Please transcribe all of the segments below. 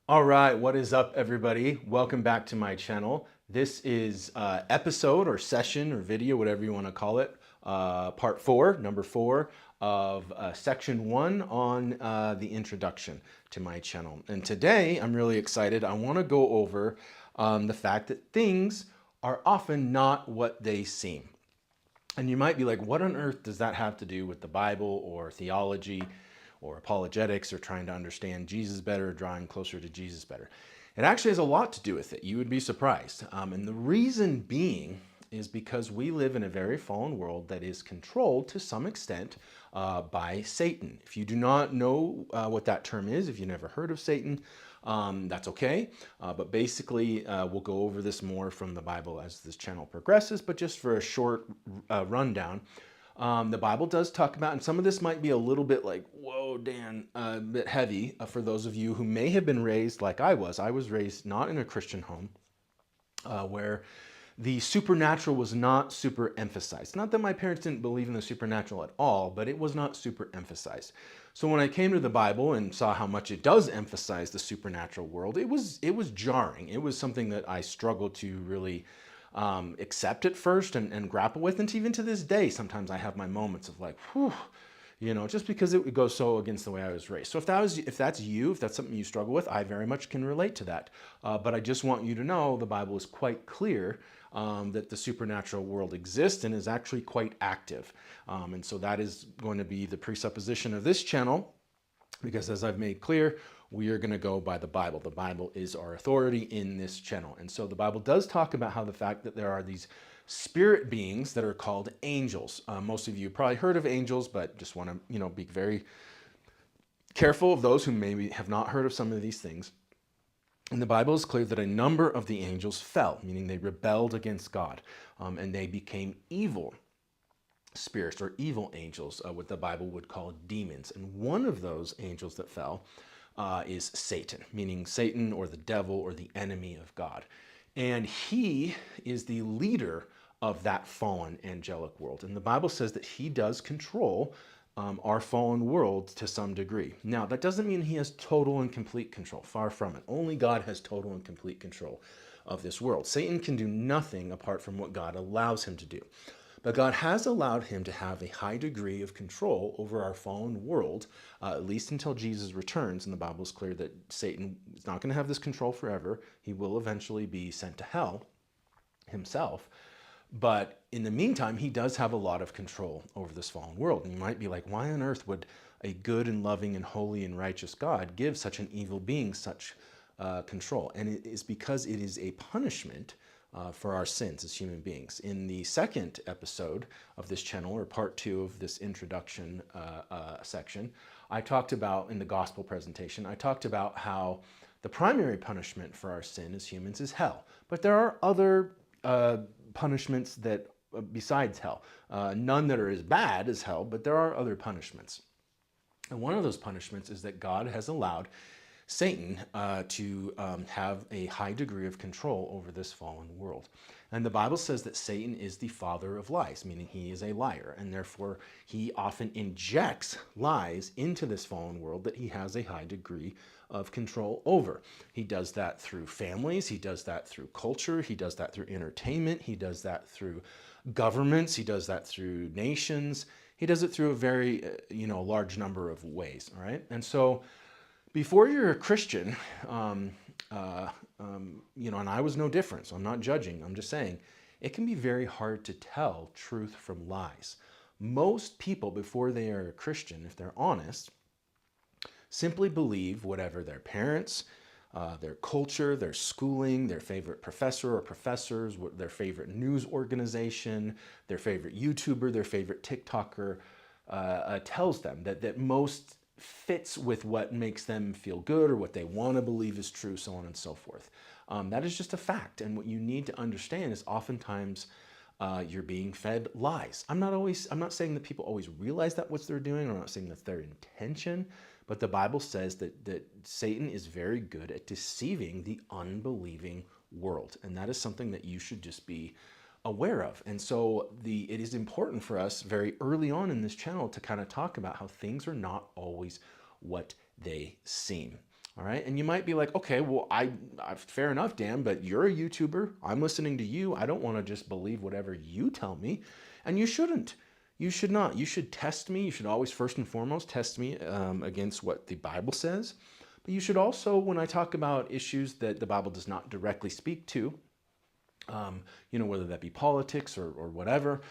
All right, what is up, everybody? Welcome back to my channel. This is episode or session or video, whatever you want to call it, part four, number four of section one on the introduction to my channel. And today I'm really excited. I want to go over the fact that things are often not what they seem. And you might be like, what on earth does that have to do with the Bible or theology or apologetics or trying to understand Jesus better, or drawing closer to Jesus better? It actually has a lot to do with it. You would be surprised. And the reason being is because we live in a very fallen world that is controlled to some extent by Satan. If you do not know what that term is, if you've never heard of Satan, that's okay. But basically, we'll go over this more from the Bible as this channel progresses. But just for a short rundown, the Bible does talk about, and some of this might be a little bit like, whoa, Dan, a bit heavy for those of you who may have been raised like I was. I was raised not in a Christian home where the supernatural was not super emphasized. Not that my parents didn't believe in the supernatural at all, but it was not super emphasized. So when I came to the Bible and saw how much it does emphasize the supernatural world, it was jarring. It was something that I struggled to really accept at first and grapple with. And even to this day, sometimes I have my moments of like, whew, just because it goes so against the way I was raised. So if that's you, if that's something you struggle with, I very much can relate to that. But I just want you to know the Bible is quite clear that the supernatural world exists and is actually quite active. And so that is going to be the presupposition of this channel, because as I've made clear, we are going to go by the Bible. The Bible is our authority in this channel. And so the Bible does talk about how the fact that there are these spirit beings that are called angels. Most of you probably heard of angels, but just want to, be very careful of those who maybe have not heard of some of these things. And the Bible is clear that a number of the angels fell, meaning they rebelled against God, and they became evil spirits or evil angels, what the Bible would call demons. And one of those angels that fell is Satan, meaning Satan or the devil or the enemy of God. And he is the leader of that fallen angelic world. And the Bible says that he does control our fallen world to some degree. Now, that doesn't mean he has total and complete control. Far from it. Only God has total and complete control of this world. Satan can do nothing apart from what God allows him to do. But God has allowed him to have a high degree of control over our fallen world, at least until Jesus returns. And the Bible is clear that Satan is not going to have this control forever. He will eventually be sent to hell himself. But in the meantime, he does have a lot of control over this fallen world. And you might be like, why on earth would a good and loving and holy and righteous God give such an evil being such control? And it is because it is a punishment for our sins as human beings. In the second episode of this channel, or part two of this introduction section, I talked about, in the gospel presentation, I talked about how the primary punishment for our sin as humans is hell. But there are other punishments that, besides hell, none that are as bad as hell, but there are other punishments. And one of those punishments is that God has allowed Satan to have a high degree of control over this fallen world. And the Bible says that Satan is the father of lies, meaning he is a liar, and therefore he often injects lies into this fallen world that he has a high degree of control over. He does that through families, he does that through culture, he does that through entertainment, he does that through governments, he does that through nations, he does it through a very large number of ways, all right? And so before you're a Christian, and I was no different, so I'm not judging, I'm just saying, it can be very hard to tell truth from lies. Most people, before they are a Christian, if they're honest, simply believe whatever their parents, their culture, their schooling, their favorite professor or professors, their favorite news organization, their favorite YouTuber, their favorite TikToker tells them, that most fits with what makes them feel good or what they want to believe is true, so on and so forth. That is just a fact. And what you need to understand is oftentimes you're being fed lies. I'm not saying that people always realize that what they're doing. I'm not saying that's their intention, but the Bible says that Satan is very good at deceiving the unbelieving world. And that is something that you should just be aware of. And so it is important for us very early on in this channel to kind of talk about how things are not always what they seem. All right. And you might be like, okay, well, fair enough, Dan, but you're a YouTuber. I'm listening to you. I don't want to just believe whatever you tell me. And you shouldn't. You should not. You should test me. You should always, first and foremost, test me against what the Bible says. But you should also, when I talk about issues that the Bible does not directly speak to, whether that be politics or whatever,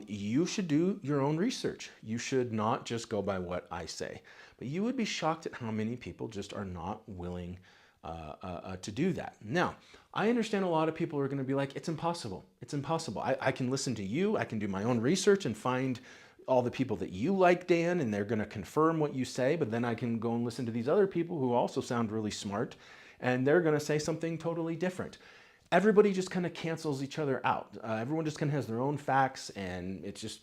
you should do your own research. You should not just go by what I say. But you would be shocked at how many people just are not willing to do that. Now, I understand a lot of people are going to be like, it's impossible. It's impossible. I can listen to you. I can do my own research and find all the people that you like, Dan, and they're going to confirm what you say. But then I can go and listen to these other people who also sound really smart, and they're going to say something totally different. Everybody just kind of cancels each other out. Everyone just kind of has their own facts, and it's just,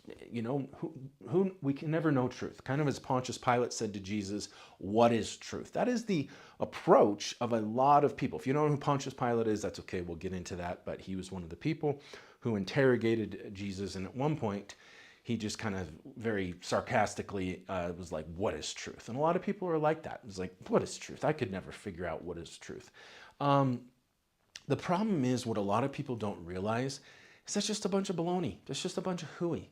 who we can never know truth. Kind of as Pontius Pilate said to Jesus, what is truth? That is the approach of a lot of people. If you don't know who Pontius Pilate is, that's okay, we'll get into that. But he was one of the people who interrogated Jesus, and at one point, he just kind of very sarcastically was like, what is truth? And a lot of people are like that. It's like, what is truth? I could never figure out what is truth. The problem is, what a lot of people don't realize is that's just a bunch of baloney. That's just a bunch of hooey.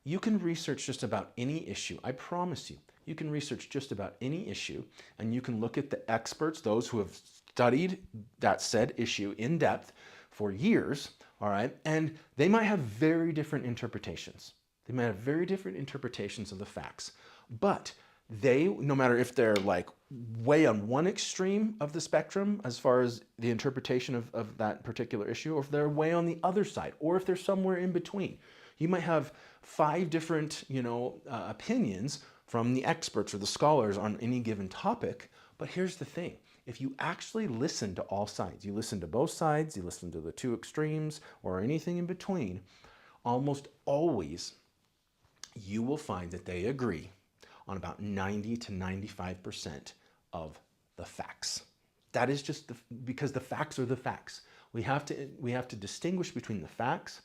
You can research just about any issue. I promise you, you can research just about any issue, and you can look at the experts, those who have studied that said issue in depth for years, all right? And they might have very different interpretations. They might have very different interpretations of the facts, but no matter if they're like way on one extreme of the spectrum as far as the interpretation of that particular issue, or if they're way on the other side, or if they're somewhere in between. You might have 5 different, opinions from the experts or the scholars on any given topic. But here's the thing. If you actually listen to all sides, you listen to both sides, you listen to the 2 extremes or anything in between, almost always you will find that they agree on about 90 to 95% of the facts. That is just because the facts are the facts. We have to distinguish between the facts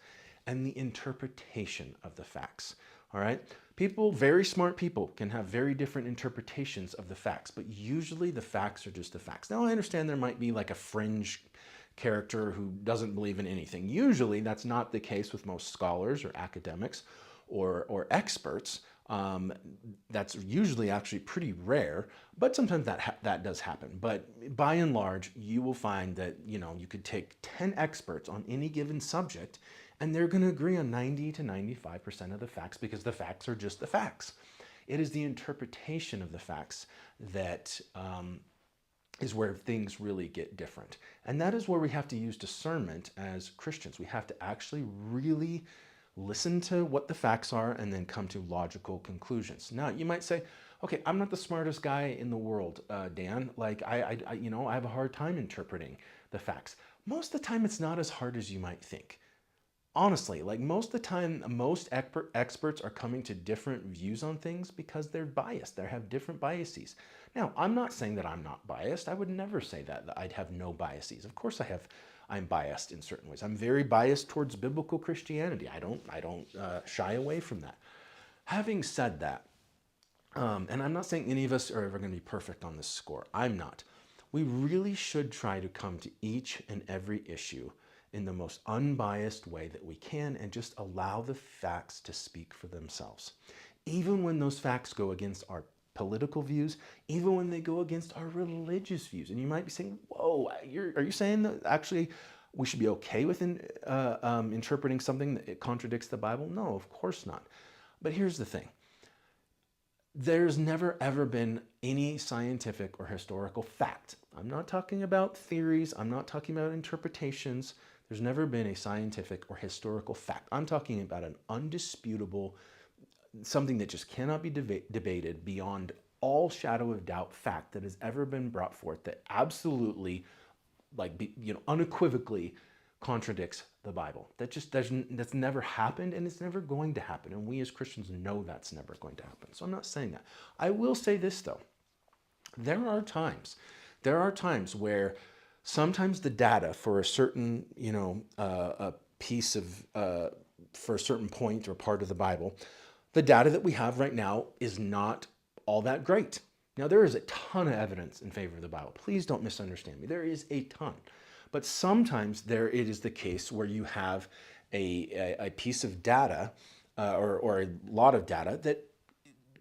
and the interpretation of the facts. All right? People, very smart people, can have very different interpretations of the facts, but usually the facts are just the facts. Now, I understand there might be like a fringe character who doesn't believe in anything. Usually that's not the case with most scholars or academics or experts. That's usually actually pretty rare, but sometimes that does happen. But by and large, you will find that, you could take 10 experts on any given subject, and they're going to agree on 90 to 95% of the facts, because the facts are just the facts. It is the interpretation of the facts that is where things really get different. And that is where we have to use discernment as Christians. We have to actually really listen to what the facts are and then come to logical conclusions. Now, you might say, okay, I'm not the smartest guy in the world, Dan. Like, I have a hard time interpreting the facts. Most of the time, it's not as hard as you might think. Honestly, like most of the time, most experts are coming to different views on things because they're biased. They have different biases. Now, I'm not saying that I'm not biased. I would never say that I'd have no biases. Of course I'm biased in certain ways. I'm very biased towards biblical Christianity. I don't shy away from that. Having said that, and I'm not saying any of us are ever going to be perfect on this score. I'm not. We really should try to come to each and every issue in the most unbiased way that we can, and just allow the facts to speak for themselves. Even when those facts go against our political views, even when they go against our religious views. And you might be saying, whoa, are you saying that actually we should be okay with interpreting something that contradicts the Bible? No, of course not. But here's the thing. There's never ever been any scientific or historical fact. I'm not talking about theories. I'm not talking about interpretations. There's never been a scientific or historical fact. I'm talking about an undisputable, something that just cannot be debated beyond all shadow of doubt fact that has ever been brought forth that absolutely, unequivocally contradicts the Bible. That's never happened, and it's never going to happen. And we as Christians know that's never going to happen. So I'm not saying that. I will say this though. There are times where sometimes the data for a certain, a piece of, for a certain point or part of the Bible, the data that we have right now is not all that great. Now, there is a ton of evidence in favor of the Bible. Please don't misunderstand me. There is a ton. But sometimes it is the case where you have a piece of data or a lot of data that,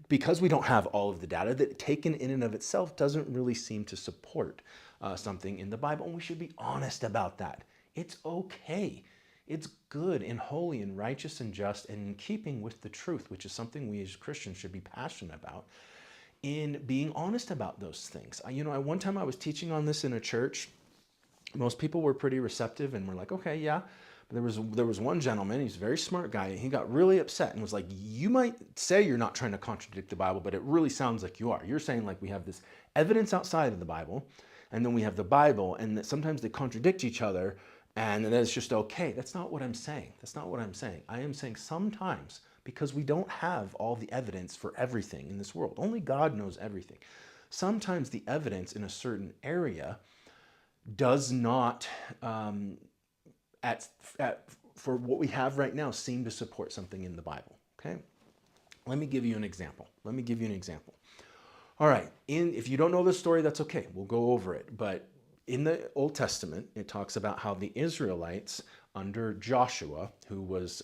because we don't have all of the data, that taken in and of itself doesn't really seem to support something in the Bible. And we should be honest about that. It's okay. It's good and holy and righteous and just and in keeping with the truth, which is something we as Christians should be passionate about, in being honest about those things. One time I was teaching on this in a church. Most people were pretty receptive and were like, okay, yeah. But there was one gentleman, he's a very smart guy, and he got really upset and was like, you might say you're not trying to contradict the Bible, but it really sounds like you are. You're saying like we have this evidence outside of the Bible, and then we have the Bible, and that sometimes they contradict each other, and then it's just okay. That's not what I'm saying. That's not what I'm saying. I am saying sometimes, because we don't have all the evidence for everything in this world. Only God knows everything. Sometimes the evidence in a certain area does not, for what we have right now, seem to support something in the Bible, okay? Let me give you an example. All right, if you don't know the story, that's okay. We'll go over it. But in the Old Testament, it talks about how the Israelites under Joshua, who was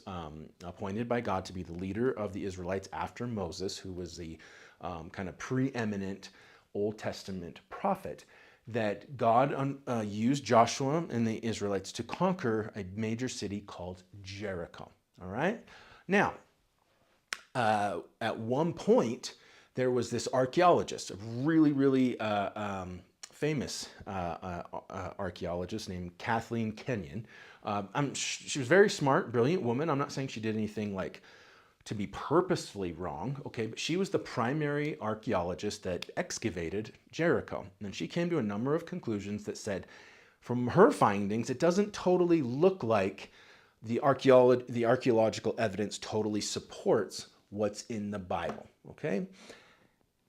appointed by God to be the leader of the Israelites after Moses, who was the kind of preeminent Old Testament prophet, that God used Joshua and the Israelites to conquer a major city called Jericho. All right? Now, at one point, there was this archaeologist, a really, really famous archaeologist named Kathleen Kenyon. She was very smart, brilliant woman. I'm not saying she did anything like to be purposefully wrong, okay, but she was the primary archaeologist that excavated Jericho. And she came to a number of conclusions that said, from her findings, it doesn't totally look like the archaeological evidence totally supports what's in the Bible, okay?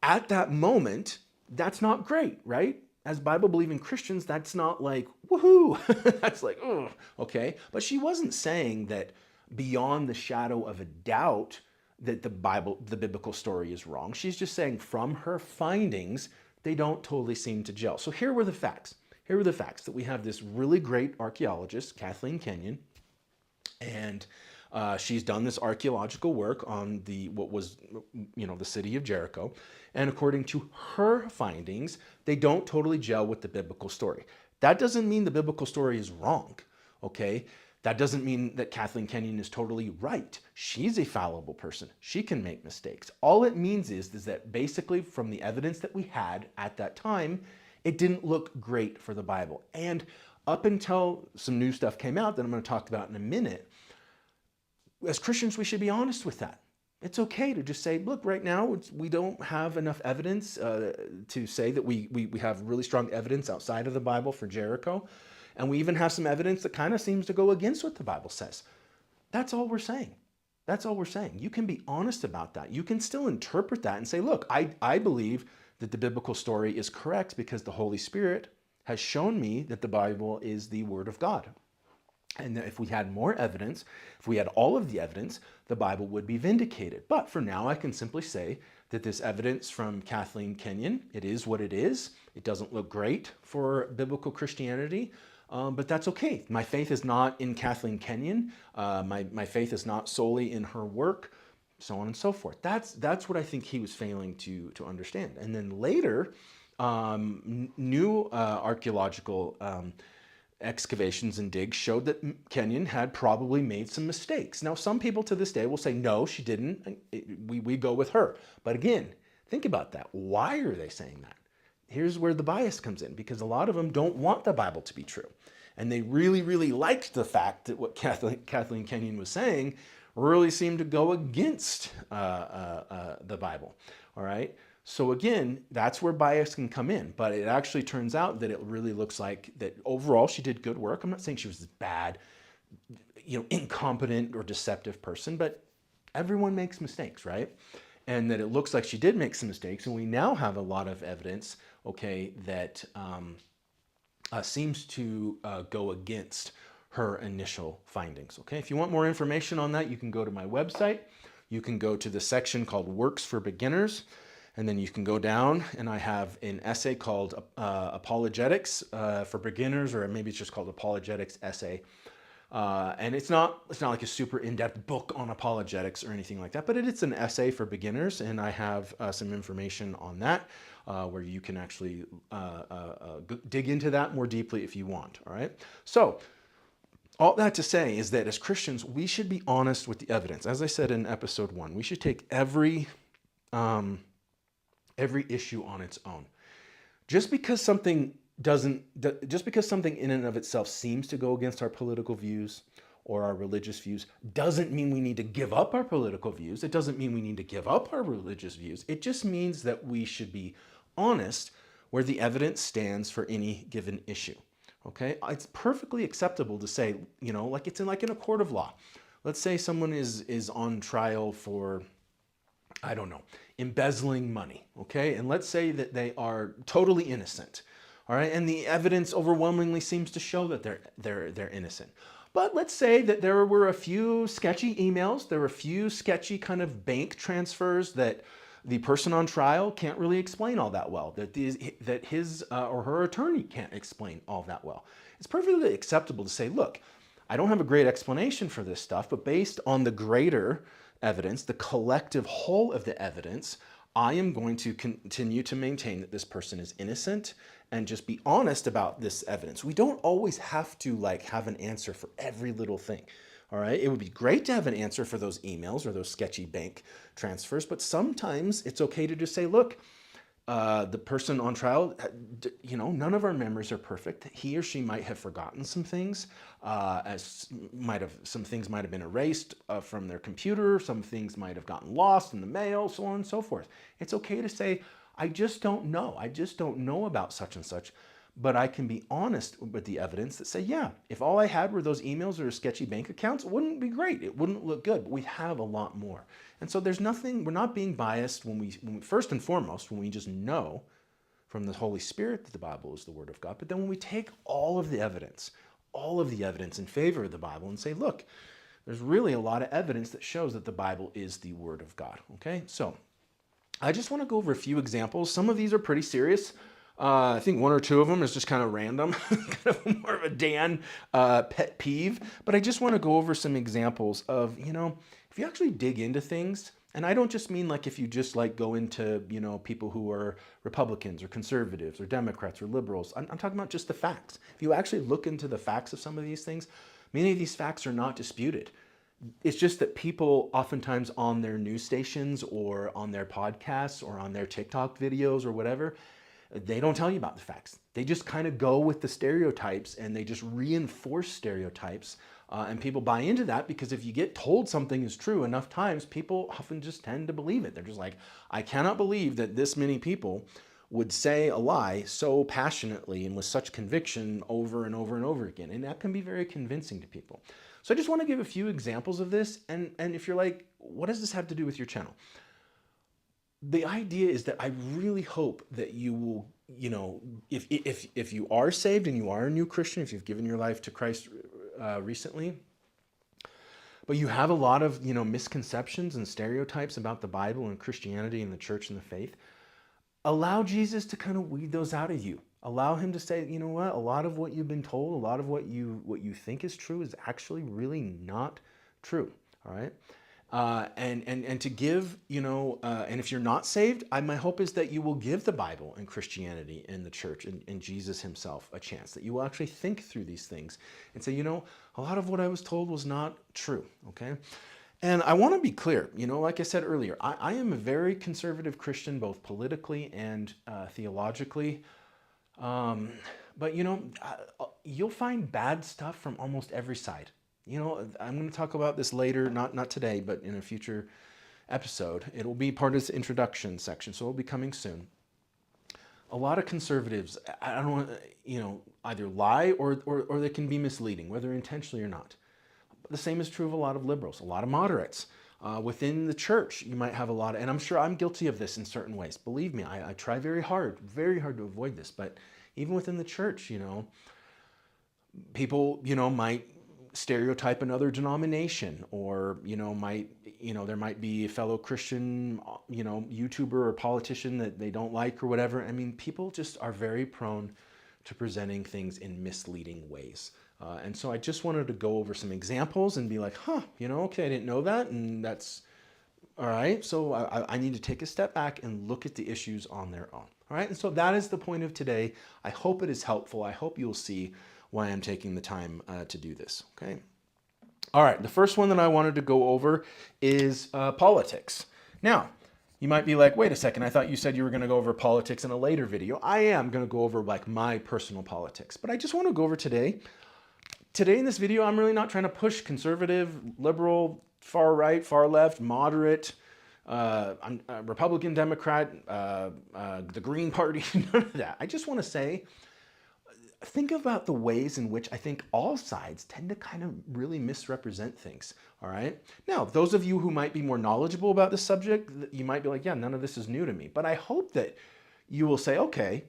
At that moment, that's not great, right? As Bible-believing Christians, that's not like, woohoo! That's like, oh, okay? But she wasn't saying that beyond the shadow of a doubt that the biblical story is wrong. She's just saying from her findings, they don't totally seem to gel. So here were the facts. Here were the facts that we have this really great archaeologist, Kathleen Kenyon, and she's done this archaeological work on what was the city of Jericho. And according to her findings, they don't totally gel with the biblical story. That doesn't mean the biblical story is wrong, okay? That doesn't mean that Kathleen Kenyon is totally right. She's a fallible person. She can make mistakes. All it means is that basically from the evidence that we had at that time, it didn't look great for the Bible. And up until some new stuff came out that I'm going to talk about in a minute, as Christians, we should be honest with that. It's okay to just say, look, right now, we don't have enough evidence to say that we have really strong evidence outside of the Bible for Jericho. And we even have some evidence that kind of seems to go against what the Bible says. That's all we're saying. That's all we're saying. You can be honest about that. You can still interpret that and say, look, I believe that the biblical story is correct because the Holy Spirit has shown me that the Bible is the Word of God. And that if we had more evidence, if we had all of the evidence, the Bible would be vindicated. But for now, I can simply say that this evidence from Kathleen Kenyon, it is what it is. It doesn't look great for biblical Christianity. But that's okay. My faith is not in Kathleen Kenyon. My faith is not solely in her work, so on and so forth. That's what I think he was failing to understand. And then later, new archaeological excavations and digs showed that Kenyon had probably made some mistakes. Now, some people to this day will say, no, she didn't. We go with her. But again, think about that. Why are they saying that? Here's where the bias comes in, because a lot of them don't want the Bible to be true. And they really, really liked the fact that what Kathleen Kenyon was saying really seemed to go against the Bible, all right? So again, that's where bias can come in. But it actually turns out that it really looks like that overall she did good work. I'm not saying she was a bad, incompetent or deceptive person, but everyone makes mistakes, right? And that it looks like she did make some mistakes, and we now have a lot of evidence, okay, that seems to go against her initial findings, okay? If you want more information on that, you can go to my website. You can go to the section called Works for Beginners, And then you can go down, and I have an essay called Apologetics for Beginners, or maybe it's just called Apologetics Essay. And it's not like a super in-depth book on apologetics or anything like that, but it's an essay for beginners, and I have some information on that where you can actually dig into that more deeply if you want. All right. So all that to say is that as Christians, we should be honest with the evidence. As I said in episode 1, we should take every issue on its own. Just because something in and of itself seems to go against our political views or our religious views doesn't mean we need to give up our political views. It doesn't mean we need to give up our religious views. It just means that we should be honest where the evidence stands for any given issue. Okay? It's perfectly acceptable to say, like it's in a court of law. Let's say someone is on trial for, I don't know, embezzling money, okay? And let's say that they are totally innocent. All right, and the evidence overwhelmingly seems to show that they're innocent. But let's say that there were a few sketchy emails, there were a few sketchy kind of bank transfers that the person on trial can't really explain all that well, that his or her attorney can't explain all that well. It's perfectly acceptable to say, look, I don't have a great explanation for this stuff, but based on the greater evidence, the collective whole of the evidence, I am going to continue to maintain that this person is innocent and just be honest about this evidence. We don't always have to have an answer for every little thing. All right. It would be great to have an answer for those emails or those sketchy bank transfers, but sometimes it's okay to just say, look, the person on trial, none of our memories are perfect. He or she might have forgotten some things, some things might have been erased from their computer, some things might have gotten lost in the mail, so on and so forth. It's okay to say, I just don't know. I just don't know about such and such, but I can be honest with the evidence that say, yeah, if all I had were those emails or sketchy bank accounts, it wouldn't be great. It wouldn't look good, but we have a lot more. And so we're not being biased when we first and foremost, when we just know from the Holy Spirit that the Bible is the Word of God. But then when we take all of the evidence in favor of the Bible and say, look, there's really a lot of evidence that shows that the Bible is the Word of God. Okay, so I just want to go over a few examples. Some of these are pretty serious. I think one or two of them is just kind of random, kind of more of a Dan pet peeve. But I just want to go over some examples of, if you actually dig into things, and I don't just mean if you just go into, people who are Republicans or conservatives or Democrats or liberals. I'm talking about just the facts. If you actually look into the facts of some of these things, many of these facts are not disputed. It's just that people oftentimes on their news stations or on their podcasts or on their TikTok videos or whatever, they don't tell you about the facts. They just kind of go with the stereotypes and they just reinforce stereotypes. And people buy into that because if you get told something is true enough times, people often just tend to believe it. They're just like, I cannot believe that this many people would say a lie so passionately and with such conviction over and over and over again. And that can be very convincing to people. So I just want to give a few examples of this. And if you're like, what does this have to do with your channel? The idea is that I really hope that you will, if you are saved and you are a new Christian, if you've given your life to Christ recently, but you have a lot of, misconceptions and stereotypes about the Bible and Christianity and the church and the faith, allow Jesus to kind of weed those out of you. Allow him to say, you know what, a lot of what you've been told, a lot of what you think is true is actually really not true. All right. And to give, and if you're not saved, my hope is that you will give the Bible and Christianity and the church and Jesus himself a chance, that you will actually think through these things and say, a lot of what I was told was not true. Okay. And I want to be clear, like I said earlier, I am a very conservative Christian, both politically and theologically. But you'll find bad stuff from almost every side. I'm going to talk about this later, not today, but in a future episode. It'll be part of this introduction section, so it'll be coming soon. A lot of conservatives, I don't want either lie or they can be misleading, whether intentionally or not. The same is true of a lot of liberals, a lot of moderates. Within the church, you might have a lot of, and I'm sure I'm guilty of this in certain ways. Believe me, I try very hard to avoid this, but even within the church, people, might stereotype another denomination, or, there might be a fellow Christian, YouTuber or politician that they don't like or whatever. I mean, people just are very prone to presenting things in misleading ways. And so I just wanted to go over some examples and be like, okay, I didn't know that. And that's all right. So I need to take a step back and look at the issues on their own. All right. And so that is the point of today. I hope it is helpful. I hope you'll see why I'm taking the time to do this. Okay. All right. The first one that I wanted to go over is politics. Now, you might be like, wait a second, I thought you said you were going to go over politics in a later video. I am going to go over like my personal politics, but I just want to go over today. Today in this video, I'm really not trying to push conservative, liberal, far right, far left, moderate, I'm a Republican, Democrat, the Green Party, none of that. I just want to say, think about the ways in which I think all sides tend to kind of really misrepresent things, all right? Now, those of you who might be more knowledgeable about this subject, you might be like, yeah, none of this is new to me. But I hope that you will say, okay,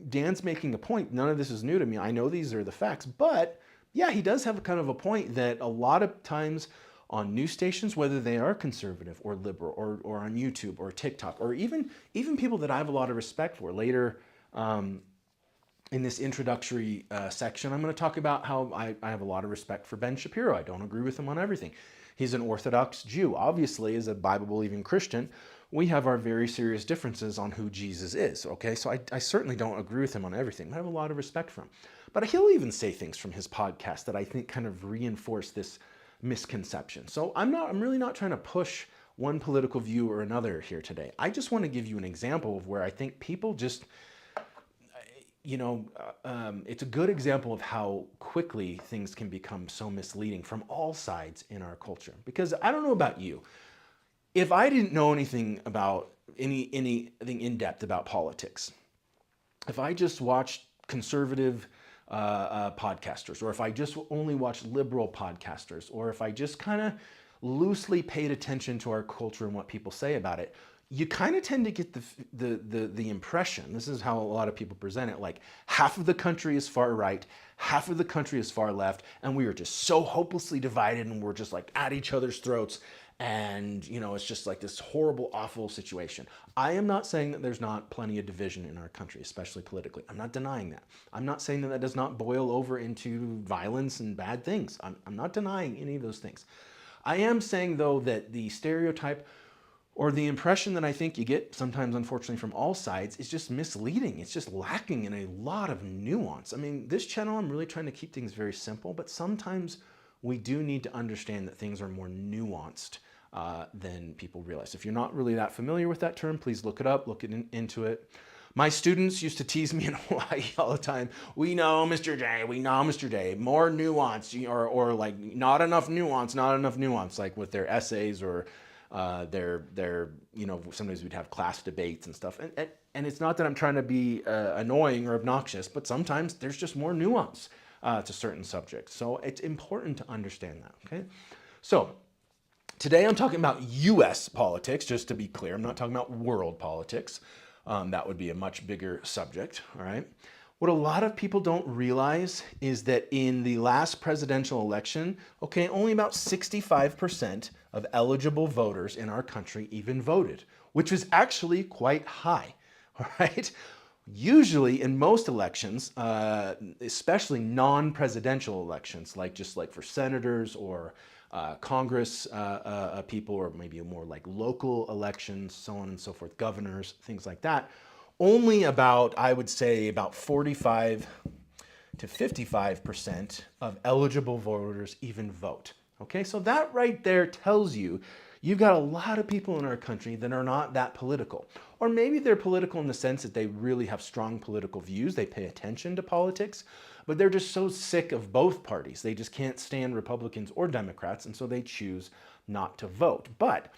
Dan's making a point. None of this is new to me. I know these are the facts. But yeah, he does have kind of a point that a lot of times on news stations, whether they are conservative or liberal, or on YouTube or TikTok, or even people that I have a lot of respect for later, in this introductory section, I'm going to talk about how I have a lot of respect for Ben Shapiro. I don't agree with him on everything. He's an Orthodox Jew. Obviously, as a Bible-believing Christian, we have our very serious differences on who Jesus is, okay? So I certainly don't agree with him on everything. I have a lot of respect for him. But he'll even say things from his podcast that I think kind of reinforce this misconception. So I'm really not trying to push one political view or another here today. I just want to give you an example of where I think people just... it's a good example of how quickly things can become so misleading from all sides in our culture. Because I don't know about you, if I didn't know anything about anything in depth about politics, if I just watched conservative podcasters, or if I just only watched liberal podcasters, or if I just kind of loosely paid attention to our culture and what people say about it, you kind of tend to get the impression, this is how a lot of people present it, like half of the country is far right, half of the country is far left, and we are just so hopelessly divided, and we're just like at each other's throats, and it's just like this horrible, awful situation. I am not saying that there's not plenty of division in our country, especially politically. I'm not denying that. I'm not saying that does not boil over into violence and bad things. I'm not denying any of those things. I am saying, though, that the stereotype or the impression that I think you get sometimes, unfortunately, from all sides is just misleading. It's just lacking in a lot of nuance. I mean, this channel, I'm really trying to keep things very simple, but sometimes we do need to understand that things are more nuanced than people realize. If you're not really that familiar with that term, please look it up, look into it. My students used to tease me in Hawaii all the time. We know, Mr. J, we know, Mr. J, more nuance, or like not enough nuance, like with their essays or their sometimes we'd have class debates and stuff. And it's not that I'm trying to be annoying or obnoxious, but sometimes there's just more nuance to certain subjects. So it's important to understand that, okay? So today I'm talking about U.S. politics, just to be clear. I'm not talking about world politics. That would be a much bigger subject, all right? What a lot of people don't realize is that in the last presidential election, okay, only about 65% of eligible voters in our country even voted, which is actually quite high, all right? Usually in most elections, especially non-presidential elections, like for senators or Congress people, or maybe more like local elections, so on and so forth, governors, things like that, only about, I would say, about 45 to 55% of eligible voters even vote. Okay, so that right there tells you you've got a lot of people in our country that are not that political. Or maybe they're political in the sense that they really have strong political views, they pay attention to politics, but they're just so sick of both parties. They just can't stand Republicans or Democrats, and so they choose not to vote. But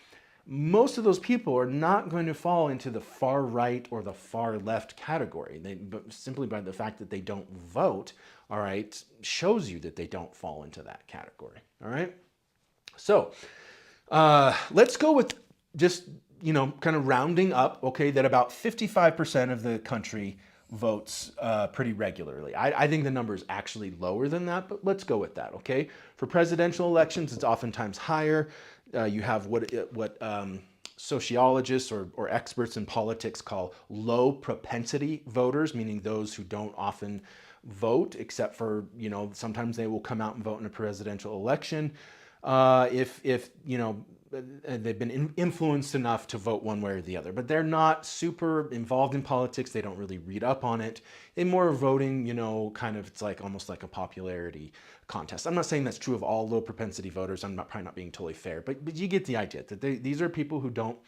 most of those people are not going to fall into the far right or the far left category. But simply by the fact that they don't vote, all right, shows you that they don't fall into that category, all right? So let's go with just, kind of rounding up, okay, that about 55% of the country votes pretty regularly. I think the number is actually lower than that, but let's go with that, okay? For presidential elections, it's oftentimes higher. You have what sociologists or experts in politics call low propensity voters, meaning those who don't often vote, except for, sometimes they will come out and vote in a presidential election. If they've been influenced enough to vote one way or the other, but they're not super involved in politics. They don't really read up on it. They more voting, it's like almost like a popularity contest. I'm not saying that's true of all low propensity voters. I'm probably not being totally fair, but you get the idea that these are people who don't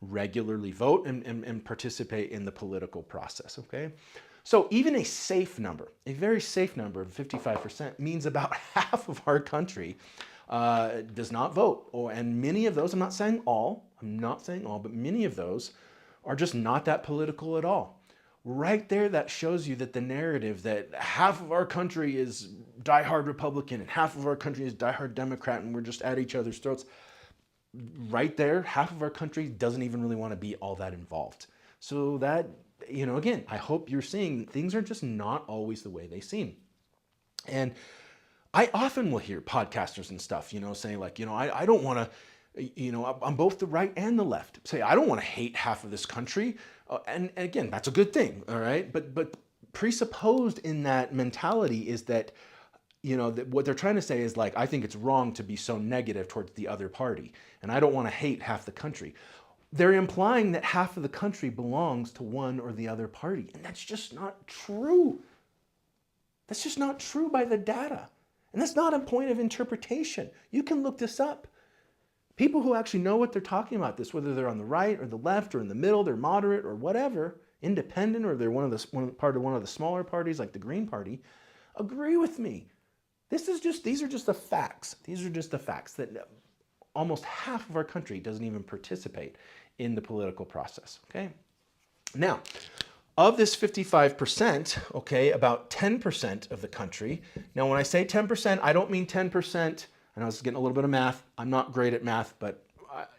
regularly vote and participate in the political process, okay? So even a safe number, a very safe number of 55% means about half of our country does not vote. And many of those, I'm not saying all, but many of those are just not that political at all. Right there, that shows you that the narrative that half of our country is diehard Republican and half of our country is diehard Democrat and we're just at each other's throats. Right there, half of our country doesn't even really want to be all that involved. So that, again, I hope you're seeing things are just not always the way they seem. And I often will hear podcasters and stuff, saying like, I don't want to, I'm both the right and the left. Say, I don't want to hate half of this country. And again, that's a good thing, all right? But presupposed in that mentality is that, that what they're trying to say is like, I think it's wrong to be so negative towards the other party. And I don't want to hate half the country. They're implying that half of the country belongs to one or the other party. And that's just not true. That's just not true by the data. And that's not a point of interpretation. You can look this up. People who actually know what they're talking about this, whether they're on the right or the left or in the middle, they're moderate or whatever, independent, or they're part of one of the smaller parties like the Green Party, agree with me. These are just the facts. These are just the facts that almost half of our country doesn't even participate in the political process, okay? Now, of this 55%, okay, about 10% of the country. Now, when I say 10%, I don't mean 10%. I know this is getting a little bit of math. I'm not great at math, but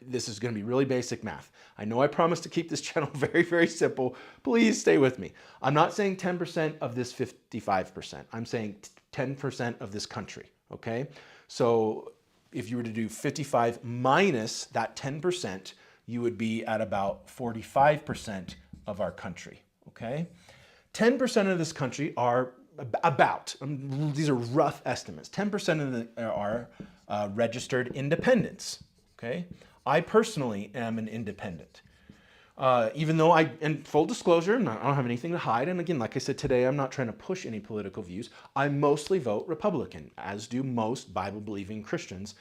this is going to be really basic math. I know I promised to keep this channel very, very simple. Please stay with me. I'm not saying 10% of this 55%. I'm saying 10% of this country, okay? So if you were to do 55 minus that 10%, you would be at about 45% of our country. Okay, 10% of this country are these are rough estimates, 10% of them are registered independents, okay? I personally am an independent. Even though and full disclosure, I don't have anything to hide, and again, like I said today, I'm not trying to push any political views. I mostly vote Republican, as do most Bible-believing Christians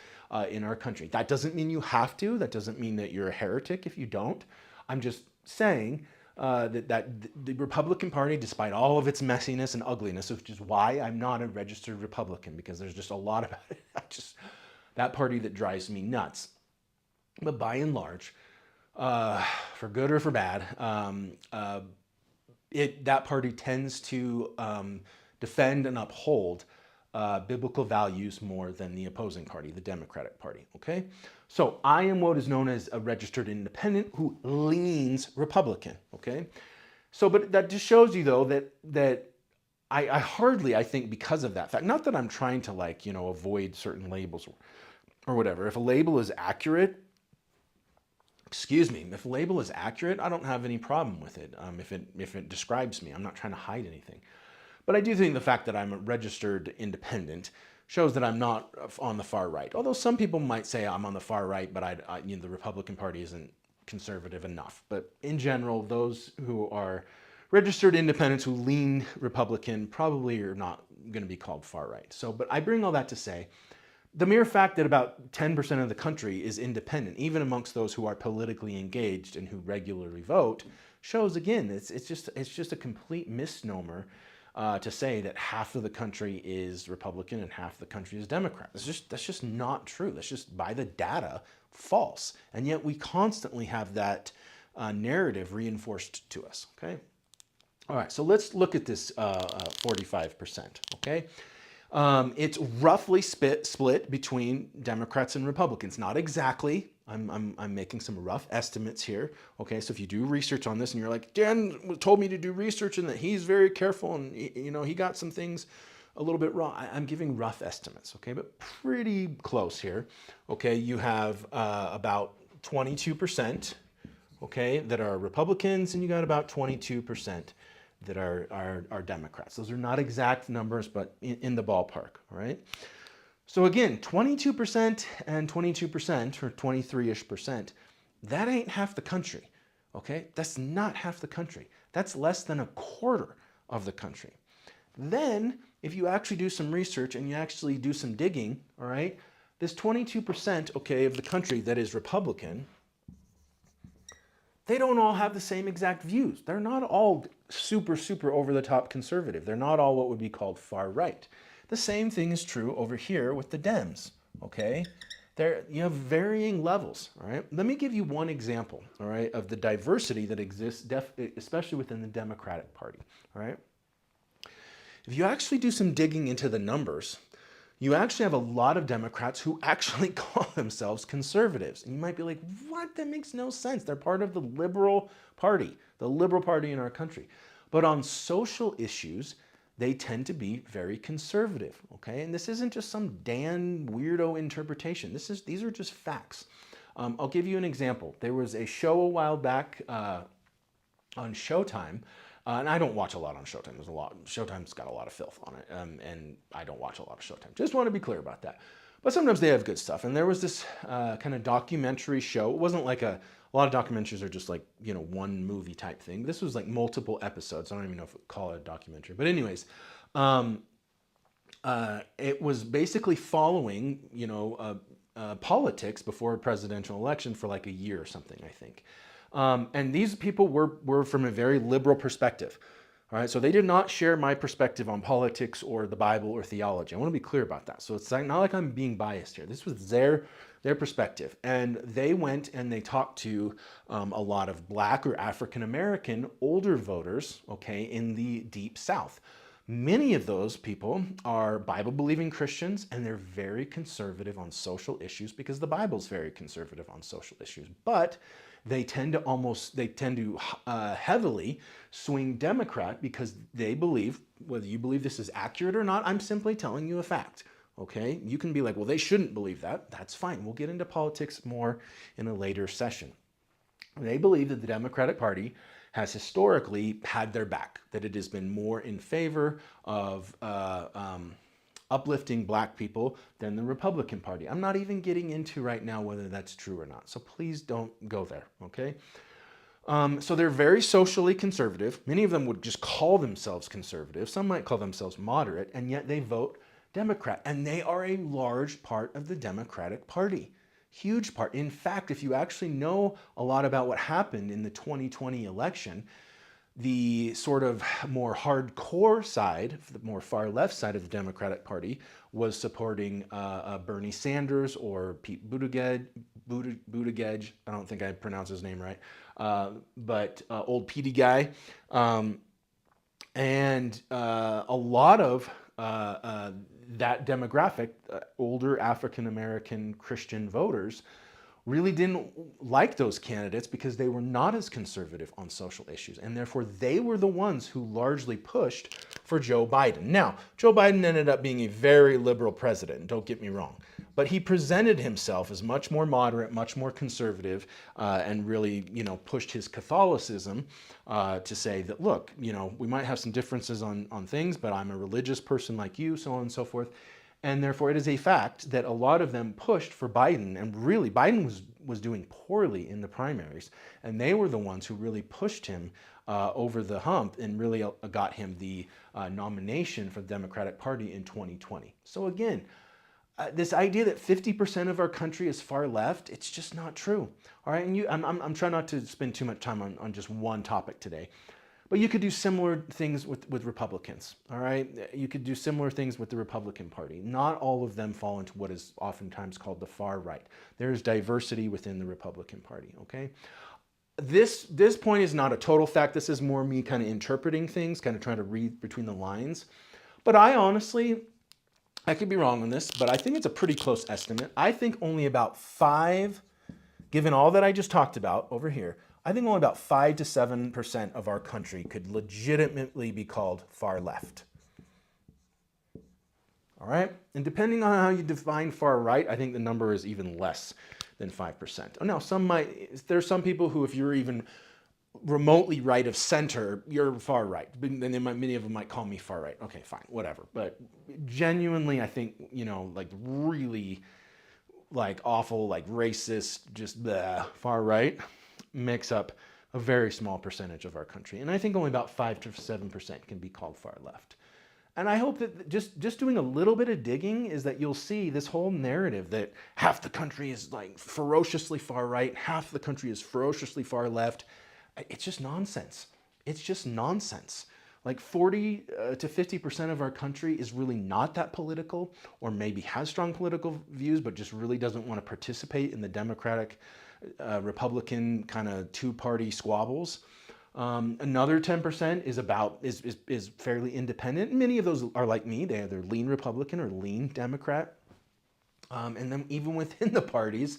in our country. That doesn't mean you have to, that doesn't mean that you're a heretic if you don't. I'm just saying that the Republican Party, despite all of its messiness and ugliness, which is why I'm not a registered Republican, because there's just a lot about it, that party that drives me nuts. But by and large, for good or for bad, that party tends to defend and uphold biblical values more than the opposing party, the Democratic Party, okay? So I am what is known as a registered independent who leans Republican, okay? So, but that just shows you though that I hardly, I think because of that fact, not that I'm trying to avoid certain labels or whatever. If a label is accurate, if a label is accurate, I don't have any problem with it. If it describes me, I'm not trying to hide anything. But I do think the fact that I'm a registered independent shows that I'm not on the far right. Although some people might say I'm on the far right, but the Republican Party isn't conservative enough. But in general, those who are registered independents who lean Republican probably are not going to be called far right. So, but I bring all that to say, the mere fact that about 10% of the country is independent, even amongst those who are politically engaged and who regularly vote, shows again, it's just a complete misnomer to say that half of the country is Republican and half the country is Democrat. That's just not true. That's just by the data false. And yet we constantly have that narrative reinforced to us, okay? All right, so let's look at this 45%, okay? It's roughly split between Democrats and Republicans. Not exactly, I'm making some rough estimates here. Okay, so if you do research on this and you're like, Dan told me to do research and that he's very careful and he got some things a little bit wrong. I'm giving rough estimates, okay, but pretty close here. Okay, you have about 22%, okay, that are Republicans, and you got about 22% that are Democrats. Those are not exact numbers, but in the ballpark, all right? So again, 22% and 22%, or 23-ish percent, that ain't half the country, okay? That's not half the country. That's less than a quarter of the country. Then, if you actually do some research and you actually do some digging, all right, this 22%, okay, of the country that is Republican, they don't all have the same exact views. They're not all super, super over-the-top conservative. They're not all what would be called far right. The same thing is true over here with the Dems, okay? You have varying levels, all right? Let me give you one example, all right, of the diversity that exists, especially within the Democratic Party, all right? If you actually do some digging into the numbers, you actually have a lot of Democrats who actually call themselves conservatives. And you might be like, what? That makes no sense. They're part of the liberal party in our country. But on social issues, they tend to be very conservative, okay? And this isn't just some Dan weirdo interpretation. These are just facts. I'll give you an example. There was a show a while back on Showtime, and I don't watch a lot on Showtime. Showtime's got a lot of filth on it, and I don't watch a lot of Showtime. Just want to be clear about that. But sometimes they have good stuff. And there was this kind of documentary show. It wasn't like a lot of documentaries are just like, one movie type thing. This was like multiple episodes. I don't even know if we call it a documentary. But anyways, it was basically following, politics before a presidential election for like a year or something, I think. And these people were from a very liberal perspective. All right, so they did not share my perspective on politics or the Bible or theology. I want to be clear about that. So it's not like I'm being biased here. This was their perspective. And they went and they talked to a lot of Black or African American older voters, okay, in the Deep South. Many of those people are Bible-believing Christians, and they're very conservative on social issues because the Bible's very conservative on social issues. But they tend to heavily swing Democrat because they believe, whether you believe this is accurate or not, I'm simply telling you a fact, okay? You can be like, well, they shouldn't believe that. That's fine. We'll get into politics more in a later session. They believe that the Democratic Party has historically had their back, that it has been more in favor of uplifting Black people than the Republican Party. I'm not even getting into right now whether that's true or not, so please don't go there, okay? So they're very socially conservative. Many of them would just call themselves conservative. Some might call themselves moderate, and yet they vote Democrat, and they are a large part of the Democratic Party. Huge part. In fact, if you actually know a lot about what happened in the 2020 election, the sort of more hardcore side, the more far left side of the Democratic Party was supporting Bernie Sanders or Pete Buttigieg. I don't think I pronounced his name right, but old Petey guy. And a lot of that demographic, older African-American Christian voters, really didn't like those candidates because they were not as conservative on social issues. And therefore, they were the ones who largely pushed for Joe Biden. Now, Joe Biden ended up being a very liberal president, don't get me wrong. But he presented himself as much more moderate, much more conservative, and really, pushed his Catholicism to say that, look, we might have some differences on things, but I'm a religious person like you, so on and so forth. And therefore, it is a fact that a lot of them pushed for Biden, and really, Biden was doing poorly in the primaries, and they were the ones who really pushed him over the hump and really got him the nomination for the Democratic Party in 2020. So again, this idea that 50% of our country is far left, it's just not true. All right, and I'm trying not to spend too much time on just one topic today. But you could do similar things with Republicans, all right? You could do similar things with the Republican Party. Not all of them fall into what is oftentimes called the far right. There's diversity within the Republican Party, okay? This point is not a total fact. This is more me kind of interpreting things, kind of trying to read between the lines. But I could be wrong on this, but I think it's a pretty close estimate. I think only about 5 given all that I just talked about over here, I think only about 5 to 7% of our country could legitimately be called far left. All right? And depending on how you define far right, I think the number is even less than 5%. Oh, now, there's some people who, if you're even remotely right of center, you're far right. Then many of them might call me far right. Okay, fine, whatever. But genuinely, I think, like really like awful, like racist, just far right makes up a very small percentage of our country. And I think only about 5 to 7% can be called far left. And I hope that just doing a little bit of digging is that you'll see this whole narrative that half the country is like ferociously far right, half the country is ferociously far left. It's just nonsense. It's just nonsense. Like 40 to 50% of our country is really not that political, or maybe has strong political views, but just really doesn't want to participate in the Democratic, Republican kind of two-party squabbles. Another 10% is fairly independent. Many of those are like me. They're either lean Republican or lean Democrat. And then even within the parties,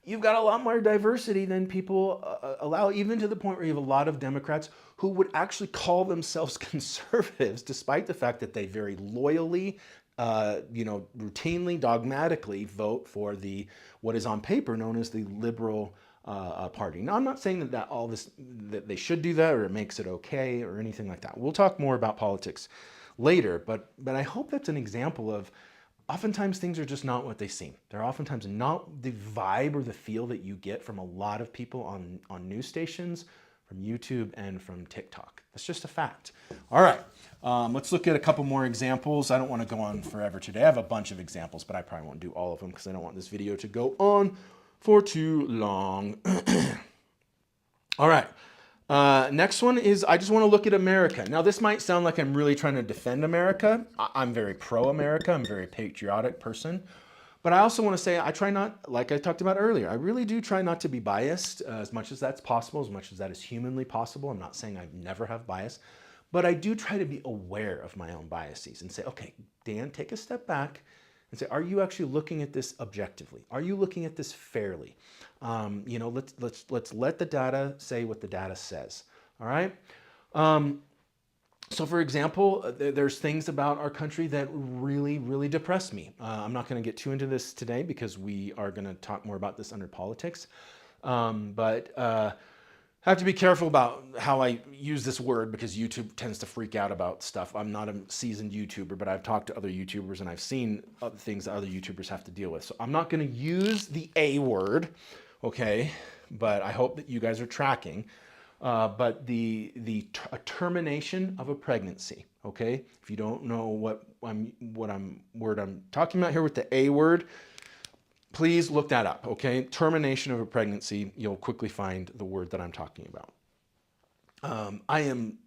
you've got a lot more diversity than people allow, even to the point where you have a lot of Democrats who would actually call themselves conservatives, despite the fact that they very loyally, routinely, dogmatically vote for what is on paper known as the liberal party. Now, I'm not saying that they should do that or it makes it okay or anything like that. We'll talk more about politics later, but I hope that's an example of oftentimes things are just not what they seem. They're oftentimes not the vibe or the feel that you get from a lot of people on news stations, from YouTube, and from TikTok. That's just a fact. All right, let's look at a couple more examples. I don't want to go on forever today. I have a bunch of examples, but I probably won't do all of them because I don't want this video to go on for too long. All right. Next one is, I just want to look at America. Now, this might sound like I'm really trying to defend America. I'm very pro-America. I'm a very patriotic person. But I also want to say I try not, like I talked about earlier, I really do try not to be biased as much as that's possible, as much as that is humanly possible. I'm not saying I never have bias, but I do try to be aware of my own biases and say, okay, Dan, take a step back and say, are you actually looking at this objectively? Are you looking at this fairly? Let's let the data say what the data says. All right. So for example, there's things about our country that really, really depress me. I'm not going to get too into this today because we are going to talk more about this under politics. But I have to be careful about how I use this word because YouTube tends to freak out about stuff. I'm not a seasoned YouTuber, but I've talked to other YouTubers and I've seen other things that other YouTubers have to deal with. So I'm not going to use the A word, okay? But I hope that you guys are tracking. But a termination of a pregnancy, okay? If you don't know what I'm talking about here with the A word, please look that up, okay? Termination of a pregnancy, you'll quickly find the word that I'm talking about. I am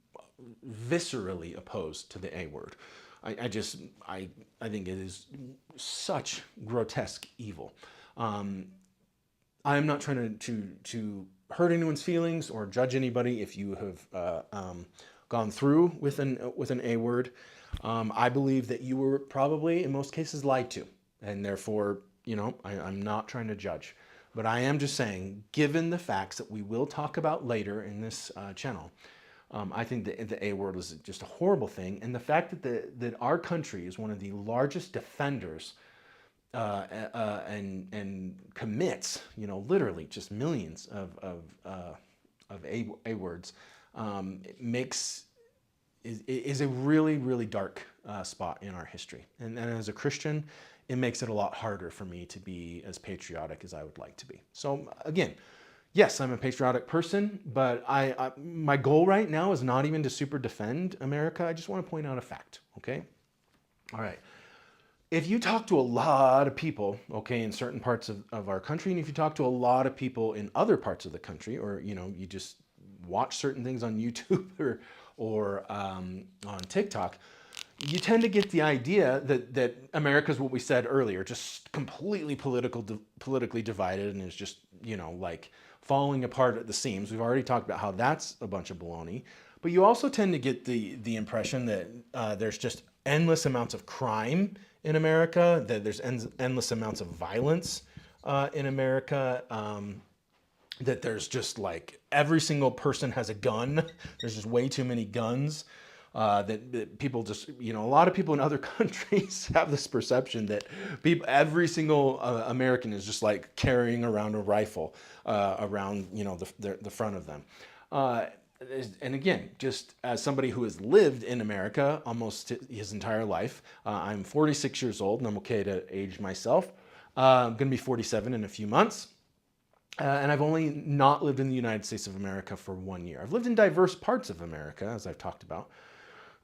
viscerally opposed to the A word. I think it is such grotesque evil. I am not trying to hurt anyone's feelings or judge anybody if you have gone through with an A word. I believe that you were probably in most cases lied to, and therefore, I'm not trying to judge. But I am just saying, given the facts that we will talk about later in this channel, I think the A word was just a horrible thing. And the fact that our country is one of the largest defenders and commits, literally just millions of A words, is a really, really dark spot in our history. And as a Christian, it makes it a lot harder for me to be as patriotic as I would like to be. So again, yes, I'm a patriotic person, but my goal right now is not even to super defend America. I just want to point out a fact, okay? All right. If you talk to a lot of people, okay, in certain parts of our country, and if you talk to a lot of people in other parts of the country, or, you just watch certain things on YouTube or on TikTok, you tend to get the idea that America is what we said earlier, just completely politically divided and is just, like falling apart at the seams. We've already talked about how that's a bunch of baloney. But you also tend to get the impression that there's just endless amounts of crime in America, that there's endless amounts of violence in America. that there's just like every single person has a gun. There's just way too many guns. That people just, a lot of people in other countries have this perception that every single American is just like carrying around a rifle around, the front of them. Uh, and again, just as somebody who has lived in America almost his entire life, I'm 46 years old and I'm okay to age myself. I'm going to be 47 in a few months. And I've only not lived in the United States of America for 1 year. I've lived in diverse parts of America, as I've talked about,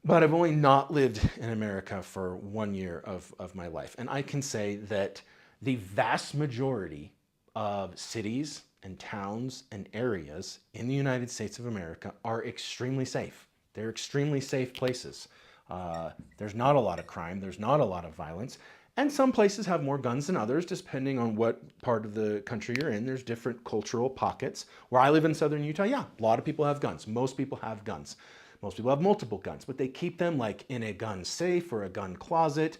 but I've only not lived in America for 1 year of my life. And I can say that the vast majority of cities and towns and areas in the United States of America are extremely safe. They're extremely safe places. There's not a lot of crime. There's not a lot of violence. And some places have more guns than others, depending on what part of the country you're in. There's different cultural pockets. Where I live in southern Utah, yeah, a lot of people have guns. Most people have guns. Most people have multiple guns, but they keep them like in a gun safe or a gun closet.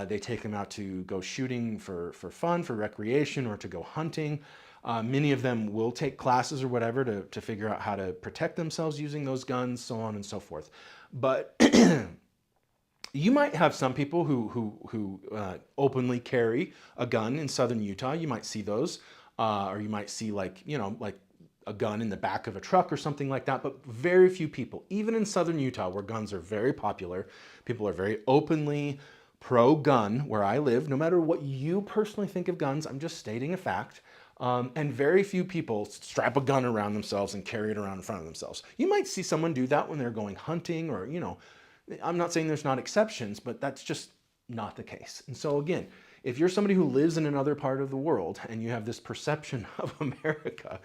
They take them out to go shooting for fun, for recreation, or to go hunting. Many of them will take classes or whatever to figure out how to protect themselves using those guns, so on and so forth. But you might have some people who openly carry a gun in southern Utah. You might see those, or you might see like a gun in the back of a truck or something like that. But very few people, even in southern Utah, where guns are very popular, people are very openly pro-gun where I live. No matter what you personally think of guns, I'm just stating a fact. And very few people strap a gun around themselves and carry it around in front of themselves. You might see someone do that when they're going hunting, or I'm not saying there's not exceptions, but that's just not the case. And so again, if you're somebody who lives in another part of the world and you have this perception of America,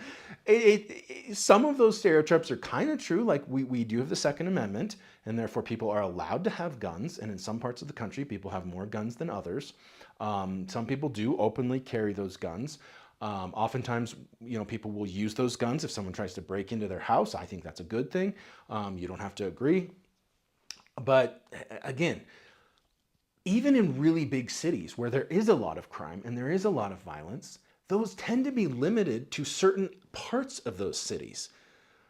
some of those stereotypes are kind of true. Like we do have the Second Amendment, and therefore people are allowed to have guns. And in some parts of the country, people have more guns than others. Some people do openly carry those guns. Oftentimes, people will use those guns if someone tries to break into their house. I think that's a good thing. You don't have to agree. But again, even in really big cities where there is a lot of crime and there is a lot of violence, those tend to be limited to certain parts of those cities.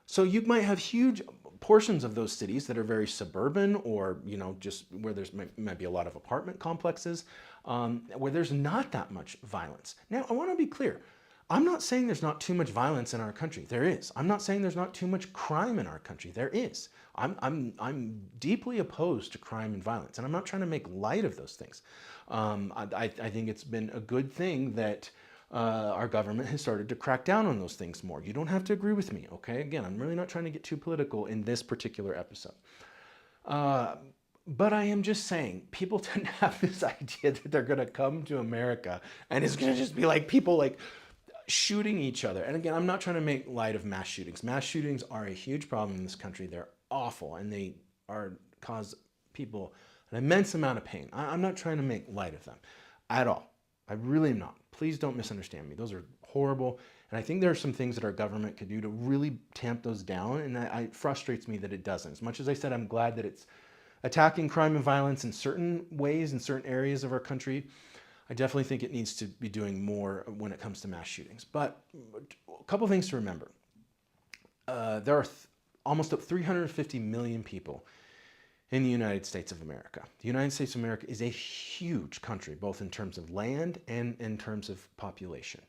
So you might have huge portions of those cities that are very suburban, or just where there's might be a lot of apartment complexes, where there's not that much violence. Now, I want to be clear. I'm not saying there's not too much violence in our country. There is. I'm not saying there's not too much crime in our country. There is. I'm deeply opposed to crime and violence, and I'm not trying to make light of those things. I think it's been a good thing that our government has started to crack down on those things more. You don't have to agree with me, okay? Again, I'm really not trying to get too political in this particular episode. But I am just saying, people tend to have this idea that they're going to come to America and it's going to just be like people like shooting each other. And again, I'm not trying to make light of mass shootings. Mass shootings are a huge problem in this country. They're awful, and they cause people an immense amount of pain. I'm not trying to make light of them at all. I really am not. Please don't misunderstand me. Those are horrible. And I think there are some things that our government could do to really tamp those down. And it frustrates me that it doesn't. As much as I said, I'm glad that it's attacking crime and violence in certain ways, in certain areas of our country. I definitely think it needs to be doing more when it comes to mass shootings. But a couple things to remember. There are almost 350 million people in the United States of America. The United States of America is a huge country, both in terms of land and in terms of population.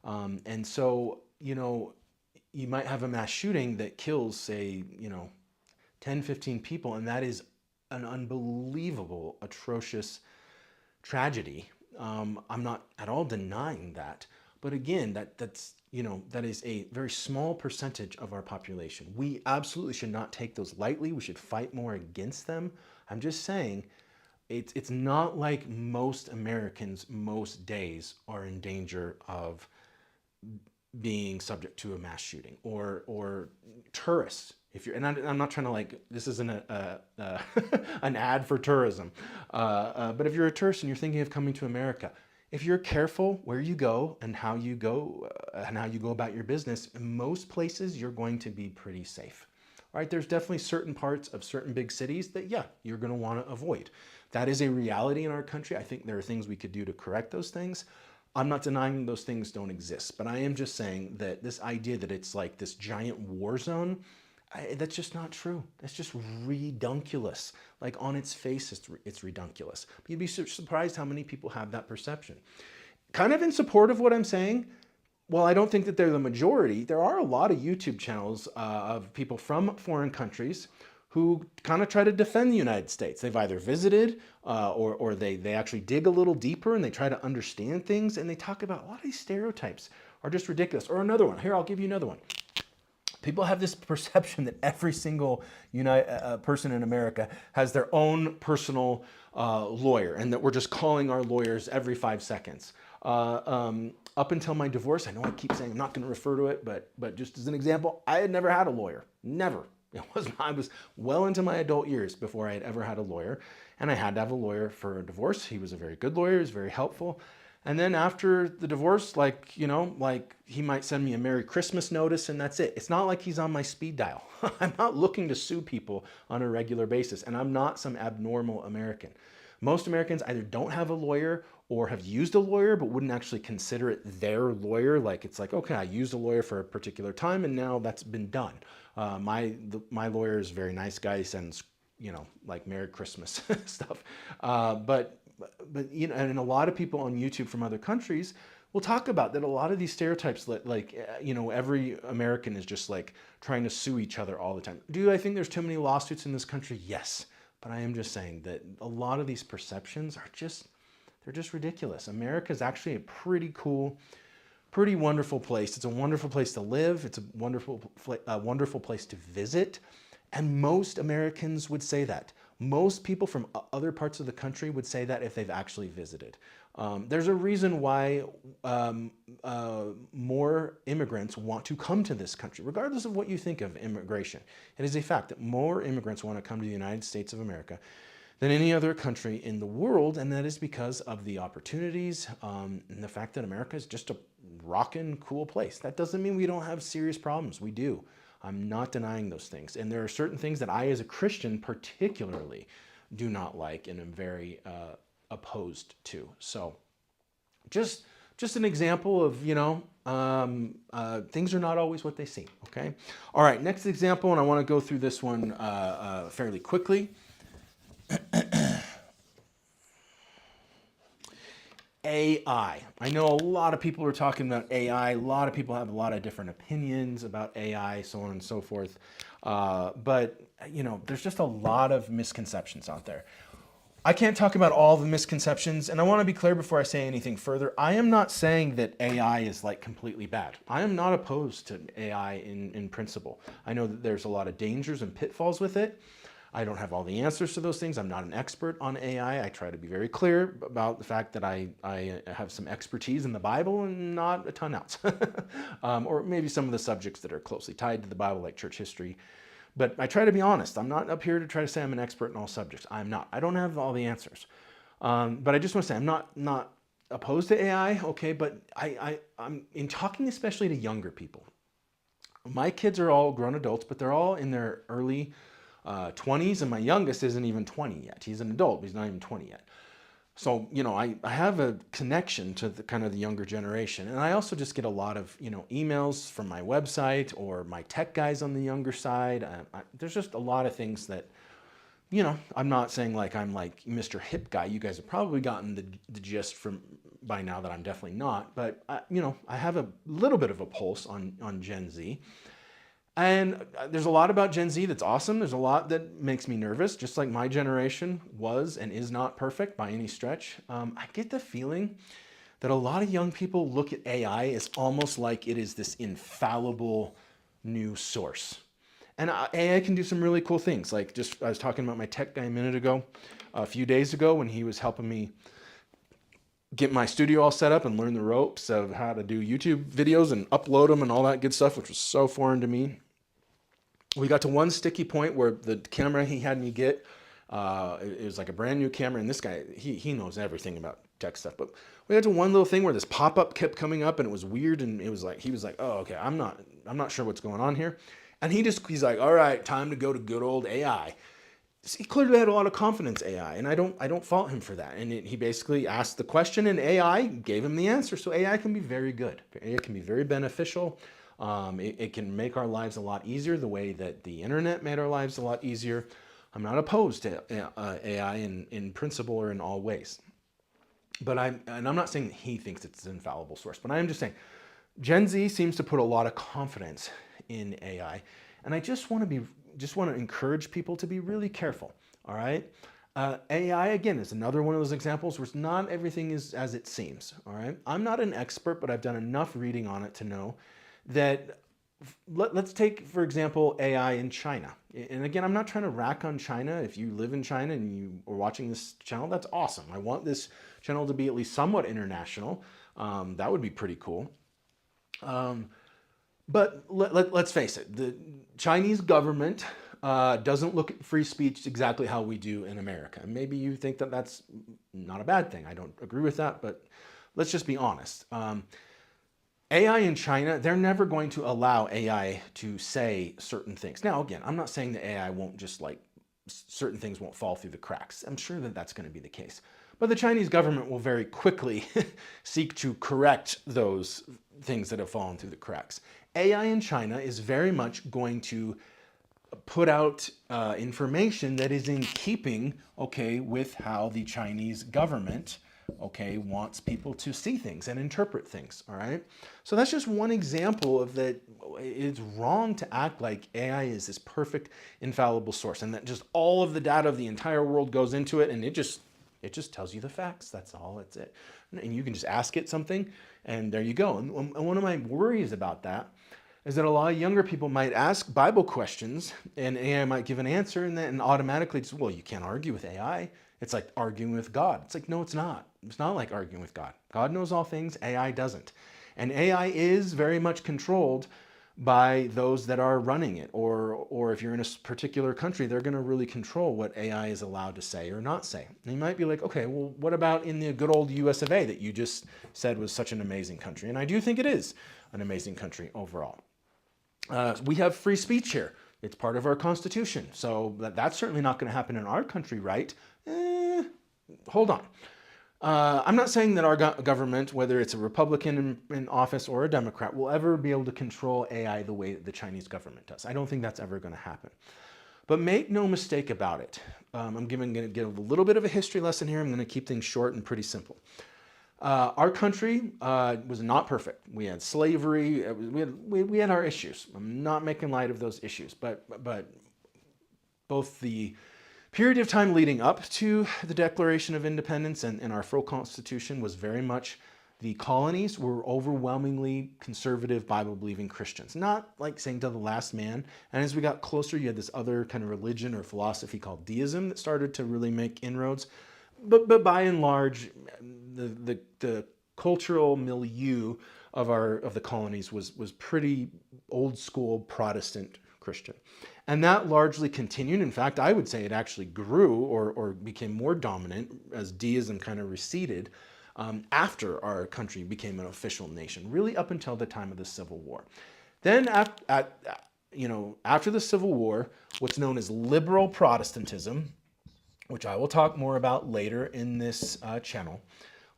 And so, you might have a mass shooting that kills, say, 10, 15 people, and that is an unbelievable, atrocious tragedy. I'm not at all denying that. But again, that is a very small percentage of our population. We absolutely should not take those lightly. We should fight more against them. I'm just saying, it's not like most Americans most days are in danger of being subject to a mass shooting, or tourists. And I'm not trying to this isn't an ad for tourism, but if you're a tourist and you're thinking of coming to America, if you're careful where you go and how you go about your business, in most places you're going to be pretty safe. All right, there's definitely certain parts of certain big cities that, you're going to want to avoid. That is a reality in our country. I think there are things we could do to correct those things. I'm not denying those things don't exist, but I am just saying that this idea that it's like this giant war zone, that's just not true. That's just redunculous. Like on its face, it's redunculous. You'd be surprised how many people have that perception. Kind of in support of what I'm saying, well, I don't think that they're the majority. There are a lot of YouTube channels of people from foreign countries who kind of try to defend the United States. They've either visited or they actually dig a little deeper and they try to understand things, and they talk about a lot of these stereotypes are just ridiculous. Or another one. Here, I'll give you another one. People have this perception that every single person in America has their own personal lawyer, and that we're just calling our lawyers every 5 seconds. Up until my divorce, I know I keep saying I'm not going to refer to it, but just as an example, I had never had a lawyer. Never. I was well into my adult years before I had ever had a lawyer, and I had to have a lawyer for a divorce. He was a very good lawyer. He was very helpful. And then after the divorce, like he might send me a Merry Christmas notice, and that's it. It's not like he's on my speed dial. I'm not looking to sue people on a regular basis, and I'm not some abnormal American. Most Americans either don't have a lawyer or have used a lawyer but wouldn't actually consider it their lawyer. Like it's like, okay, I used a lawyer for a particular time and now that's been done. My lawyer is a very nice guy. He sends, like Merry Christmas stuff. But and a lot of people on YouTube from other countries will talk about that. A lot of these stereotypes, every American is just like trying to sue each other all the time. Do I think there's too many lawsuits in this country? Yes. But I am just saying that a lot of these perceptions are they're just ridiculous. America is actually a pretty cool, pretty wonderful place. It's a wonderful place to live. It's a wonderful place to visit. And most Americans would say that. Most people from other parts of the country would say that if they've actually visited. There's a reason why more immigrants want to come to this country, regardless of what you think of immigration. It is a fact that more immigrants want to come to the United States of America than any other country in the world, and that is because of the opportunities and the fact that America is just a rockin' cool place. That doesn't mean we don't have serious problems. We do. I'm not denying those things. And there are certain things that I, as a Christian, particularly do not like and am very opposed to. So just an example of, things are not always what they seem, okay? All right, next example, and I want to go through this one fairly quickly. AI. I know a lot of people are talking about AI. A lot of people have a lot of different opinions about AI, so on and so forth. But there's just a lot of misconceptions out there. I can't talk about all the misconceptions, and I want to be clear before I say anything further. I am not saying that AI is like completely bad. I am not opposed to AI in principle. I know that there's a lot of dangers and pitfalls with it. I don't have all the answers to those things. I'm not an expert on AI. I try to be very clear about the fact that I have some expertise in the Bible and not a ton else. Or maybe some of the subjects that are closely tied to the Bible, like church history. But I try to be honest. I'm not up here to try to say I'm an expert in all subjects. I'm not. I don't have all the answers. But I just want to say I'm not opposed to AI, okay? But I'm in talking especially to younger people. My kids are all grown adults, but they're all in their early 20s, and my youngest isn't even 20 yet. He's an adult, but he's not even 20 yet. So, I have a connection to the kind of the younger generation. And I also just get a lot of, emails from my website or my tech guys on the younger side. There's just a lot of things that, I'm not saying like I'm like Mr. Hip guy. You guys have probably gotten the gist from by now that I'm definitely not. But, I have a little bit of a pulse on Gen Z. And there's a lot about Gen Z that's awesome. There's a lot that makes me nervous, just like my generation was and is not perfect by any stretch. I get the feeling that a lot of young people look at AI as almost like it is this infallible new source. And AI can do some really cool things. Like I was talking about my tech guy a few days ago, when he was helping me get my studio all set up and learn the ropes of how to do YouTube videos and upload them and all that good stuff, which was so foreign to me. We got to one sticky point where the camera he had me get, it was like a brand new camera, and this guy, he knows everything about tech stuff. But we got to one little thing where this pop-up kept coming up, and it was weird, and he was like, oh, okay, I'm not sure what's going on here. And he's like, all right, time to go to good old AI. he clearly had a lot of confidence, AI, and I don't fault him for that. And he basically asked the question, and AI gave him the answer. So AI can be very good. AI can be very beneficial. It can make our lives a lot easier, the way that the internet made our lives a lot easier. I'm not opposed to AI in principle or in all ways. I'm not saying that he thinks it's an infallible source, but I am just saying Gen Z seems to put a lot of confidence in AI, and I just want to encourage people to be really careful. All right, AI again is another one of those examples where not everything is as it seems. All right, I'm not an expert, but I've done enough reading on it to know that. Let's take, for example, AI in China. And again, I'm not trying to rack on China. If you live in China and you are watching this channel, that's awesome. I want this channel to be at least somewhat international. That would be pretty cool. But let's face it, the Chinese government doesn't look at free speech exactly how we do in America. Maybe you think that that's not a bad thing. I don't agree with that, but let's just be honest. AI in China, they're never going to allow AI to say certain things. Now, again, I'm not saying that AI won't just like certain things won't fall through the cracks. I'm sure that that's going to be the case. But the Chinese government will very quickly seek to correct those things that have fallen through the cracks. AI in China is very much going to put out information that is in keeping, okay, with how the Chinese government, okay, wants people to see things and interpret things, all right? So that's just one example of that. It's wrong to act like AI is this perfect, infallible source and that just all of the data of the entire world goes into it and it just tells you the facts. That's all. It's it. And you can just ask it something and there you go. And one of my worries about that is that a lot of younger people might ask Bible questions and AI might give an answer and then automatically just, well, you can't argue with AI. It's like arguing with God. It's like, no, it's not. It's not like arguing with God. God knows all things, AI doesn't. And AI is very much controlled by those that are running it. Or if you're in a particular country, they're going to really control what AI is allowed to say or not say. And you might be like, okay, well, what about in the good old US of A that you just said was such an amazing country? And I do think it is an amazing country overall. We have free speech here. It's part of our Constitution. So that's certainly not going to happen in our country, right? Hold on. I'm not saying that our government, whether it's a Republican in office or a Democrat, will ever be able to control AI the way that the Chinese government does. I don't think that's ever going to happen. But make no mistake about it. I'm going to give a little bit of a history lesson here. I'm going to keep things short and pretty simple. Our country was not perfect. We had slavery. We had our issues. I'm not making light of those issues, but both the period of time leading up to the Declaration of Independence and our full Constitution was very much the colonies were overwhelmingly conservative, Bible-believing Christians. Not like saying to the last man. And as we got closer, you had this other kind of religion or philosophy called deism that started to really make inroads. But by and large, the cultural milieu of the colonies was pretty old school Protestant Christian. And that largely continued. In fact, I would say it actually grew or became more dominant as deism kind of receded after our country became an official nation, really up until the time of the Civil War. Then after the Civil War, what's known as liberal Protestantism, which I will talk more about later in this channel,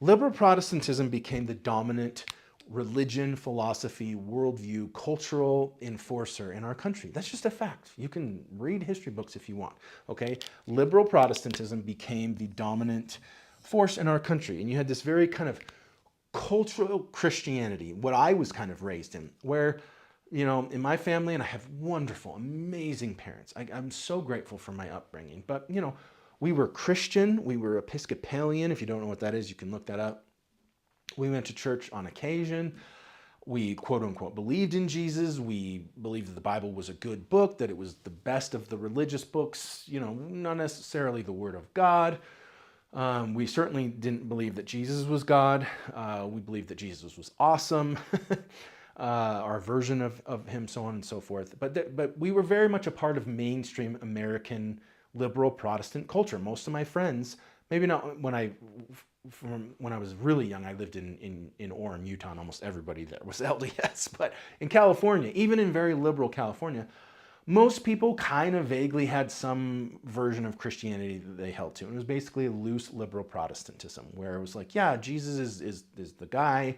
liberal Protestantism became the dominant religion, philosophy, worldview, cultural enforcer in our country. That's just a fact. You can read history books if you want, okay? Liberal Protestantism became the dominant force in our country. And you had this very kind of cultural Christianity, what I was kind of raised in, where, you know, in my family, and I have wonderful, amazing parents. I'm so grateful for my upbringing. But, you know, we were Christian, we were Episcopalian. If you don't know what that is, you can look that up. We went to church on occasion. We, quote unquote, believed in Jesus. We believed that the Bible was a good book, that it was the best of the religious books, you know, not necessarily the Word of God. We certainly didn't believe that Jesus was God. We believed that Jesus was awesome, our version of him, so on and so forth. But we were very much a part of mainstream American liberal Protestant culture. Most of my friends, maybe not when I was really young, I lived in Orem, Utah, and almost everybody there was LDS. But in California, even in very liberal California, most people kind of vaguely had some version of Christianity that they held to. And it was basically loose liberal Protestantism, where it was like, yeah, Jesus is the guy.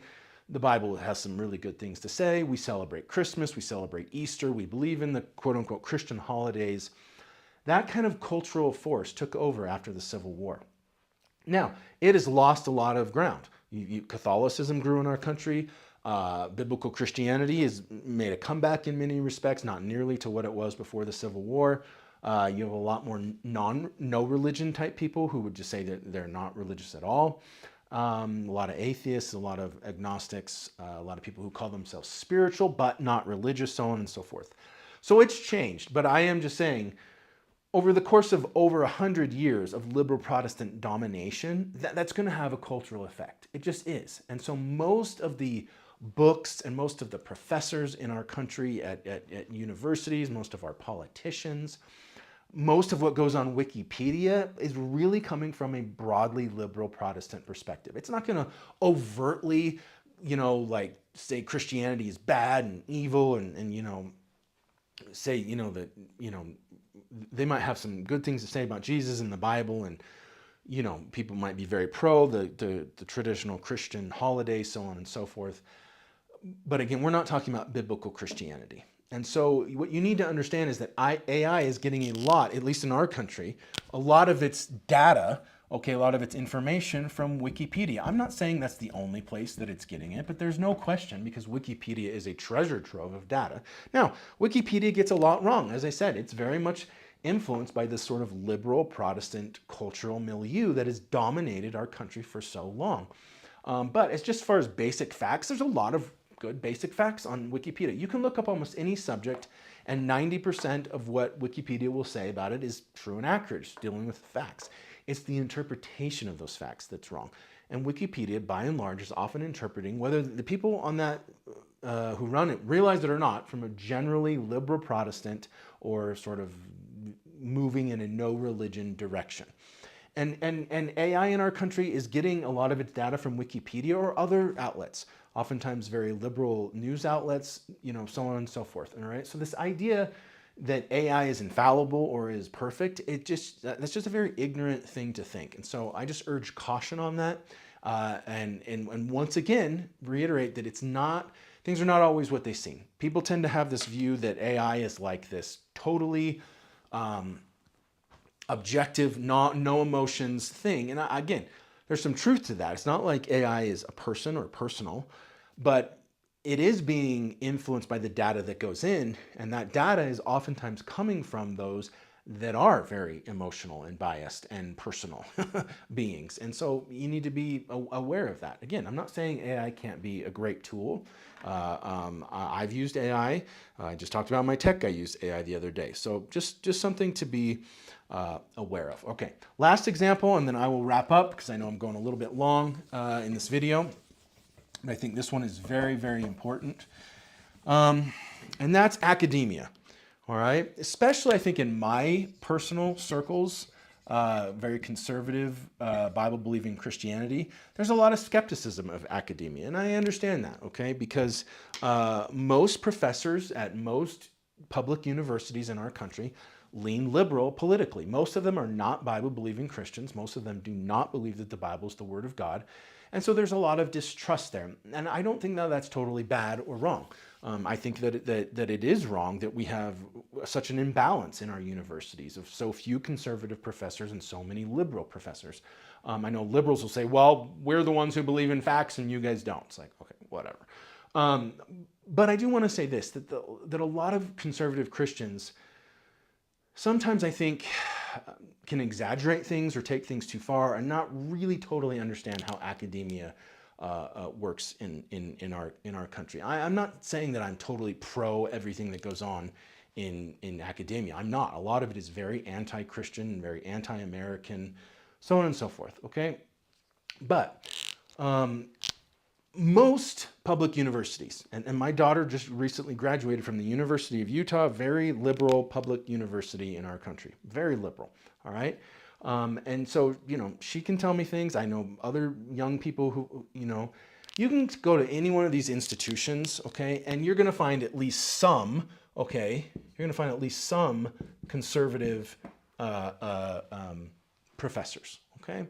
The Bible has some really good things to say. We celebrate Christmas. We celebrate Easter. We believe in the quote unquote Christian holidays. That kind of cultural force took over after the Civil War. Now, it has lost a lot of ground. Catholicism grew in our country. Biblical Christianity has made a comeback in many respects, not nearly to what it was before the Civil War. You have a lot more no religion type people who would just say that they're not religious at all. A lot of atheists, a lot of agnostics, a lot of people who call themselves spiritual but not religious, so on and so forth. So it's changed, but I am just saying, over the course of over 100 years of liberal Protestant domination, that's going to have a cultural effect. It just is. And so most of the books and most of the professors in our country at universities, most of our politicians, most of what goes on Wikipedia is really coming from a broadly liberal Protestant perspective. It's not going to overtly, like say Christianity is bad and evil and say, that, they might have some good things to say about Jesus and the Bible, and people might be very pro the traditional Christian holidays, so on and so forth. But again, we're not talking about biblical Christianity. And so what you need to understand is that AI is getting a lot, at least in our country, a lot of its data, a lot of its information from Wikipedia. I'm not saying that's the only place that it's getting it, but there's no question, because Wikipedia is a treasure trove of data. Now, Wikipedia gets a lot wrong. As I said, it's very much influenced by this sort of liberal Protestant cultural milieu that has dominated our country for so long. But as just far as basic facts, there's a lot of good basic facts on Wikipedia. You can look up almost any subject, and 90% of what Wikipedia will say about it is true and accurate. It's dealing with facts. It's the interpretation of those facts that's wrong. And Wikipedia, by and large, is often interpreting, whether the people on that who run it realize it or not, from a generally liberal Protestant or sort of moving in a no religion direction. And AI in our country is getting a lot of its data from Wikipedia or other outlets, oftentimes very liberal news outlets, so on and so forth. All right. So this idea that AI is infallible or is perfect, that's just a very ignorant thing to think. And so I just urge caution on that. And once again, reiterate that things are not always what they seem. People tend to have this view that AI is like this totally objective, no emotions thing. And again, there's some truth to that. It's not like AI is a person or personal, but it is being influenced by the data that goes in, and that data is oftentimes coming from those that are very emotional and biased and personal beings. And so you need to be aware of that. Again, I'm not saying AI can't be a great tool. I've used AI. I just talked about my tech. I used AI the other day. So just something to be aware of. Okay, last example, and then I will wrap up because I know I'm going a little bit long in this video. But I think this one is very, very important. And that's academia. All right, especially I think in my personal circles, very conservative, Bible-believing Christianity, there's a lot of skepticism of academia, and I understand that, okay, because most professors at most public universities in our country lean liberal politically. Most of them are not Bible-believing Christians. Most of them do not believe that the Bible is the Word of God, and so there's a lot of distrust there, and I don't think that that's totally bad or wrong. I think that it is wrong that we have such an imbalance in our universities of so few conservative professors and so many liberal professors. I know liberals will say, well, we're the ones who believe in facts and you guys don't. It's like, okay, whatever. But I do want to say this, that a lot of conservative Christians sometimes I think can exaggerate things or take things too far and not really totally understand how academia works in our country. I'm not saying that I'm totally pro everything that goes on in academia. I'm not. A lot of it is very anti-Christian, very anti-American, so on and so forth. Okay, but most public universities, and my daughter just recently graduated from the University of Utah, very liberal public university in our country, very liberal. All right. And so, she can tell me things. I know other young people who, you can go to any one of these institutions, okay, and you're going to find at least some okay, you're going to find at least some conservative professors, okay?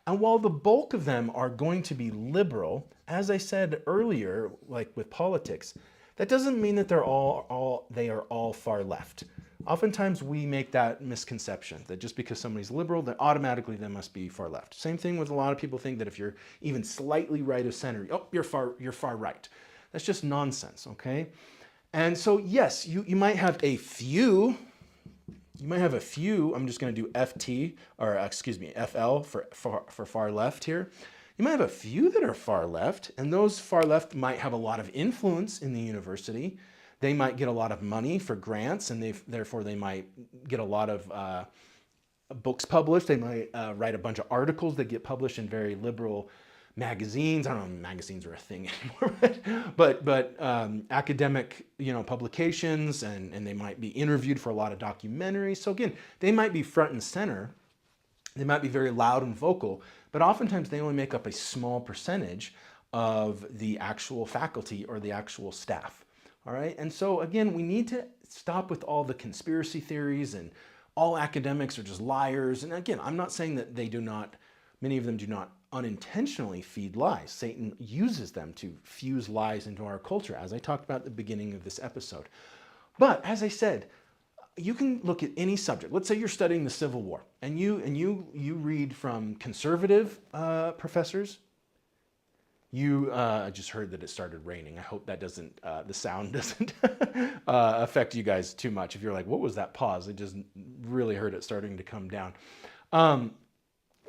And while the bulk of them are going to be liberal, as I said earlier, like with politics, that doesn't mean that they are all far left. Oftentimes we make that misconception that just because somebody's liberal, that automatically they must be far left. Same thing with a lot of people think that if you're even slightly right of center, oh, you're far right. That's just nonsense, okay? And so yes, you might have a few. I'm just going to do FT, or excuse me, FL for far left here. You might have a few that are far left, and those far left might have a lot of influence in the university. They might get a lot of money for grants, and therefore they might get a lot of books published. They might write a bunch of articles that get published in very liberal magazines. I don't know if magazines are a thing anymore, but academic, publications, and they might be interviewed for a lot of documentaries. So again, they might be front and center. They might be very loud and vocal, but oftentimes they only make up a small percentage of the actual faculty or the actual staff. All right. And so again, we need to stop with all the conspiracy theories and all academics are just liars. And again, I'm not saying that many of them do not unintentionally feed lies. Satan uses them to fuse lies into our culture, as I talked about at the beginning of this episode. But as I said, you can look at any subject. Let's say you're studying the Civil War, and you read from conservative professors. I just heard that it started raining. I hope that doesn't, the sound doesn't affect you guys too much. If you're like, what was that pause? I just really heard it starting to come down.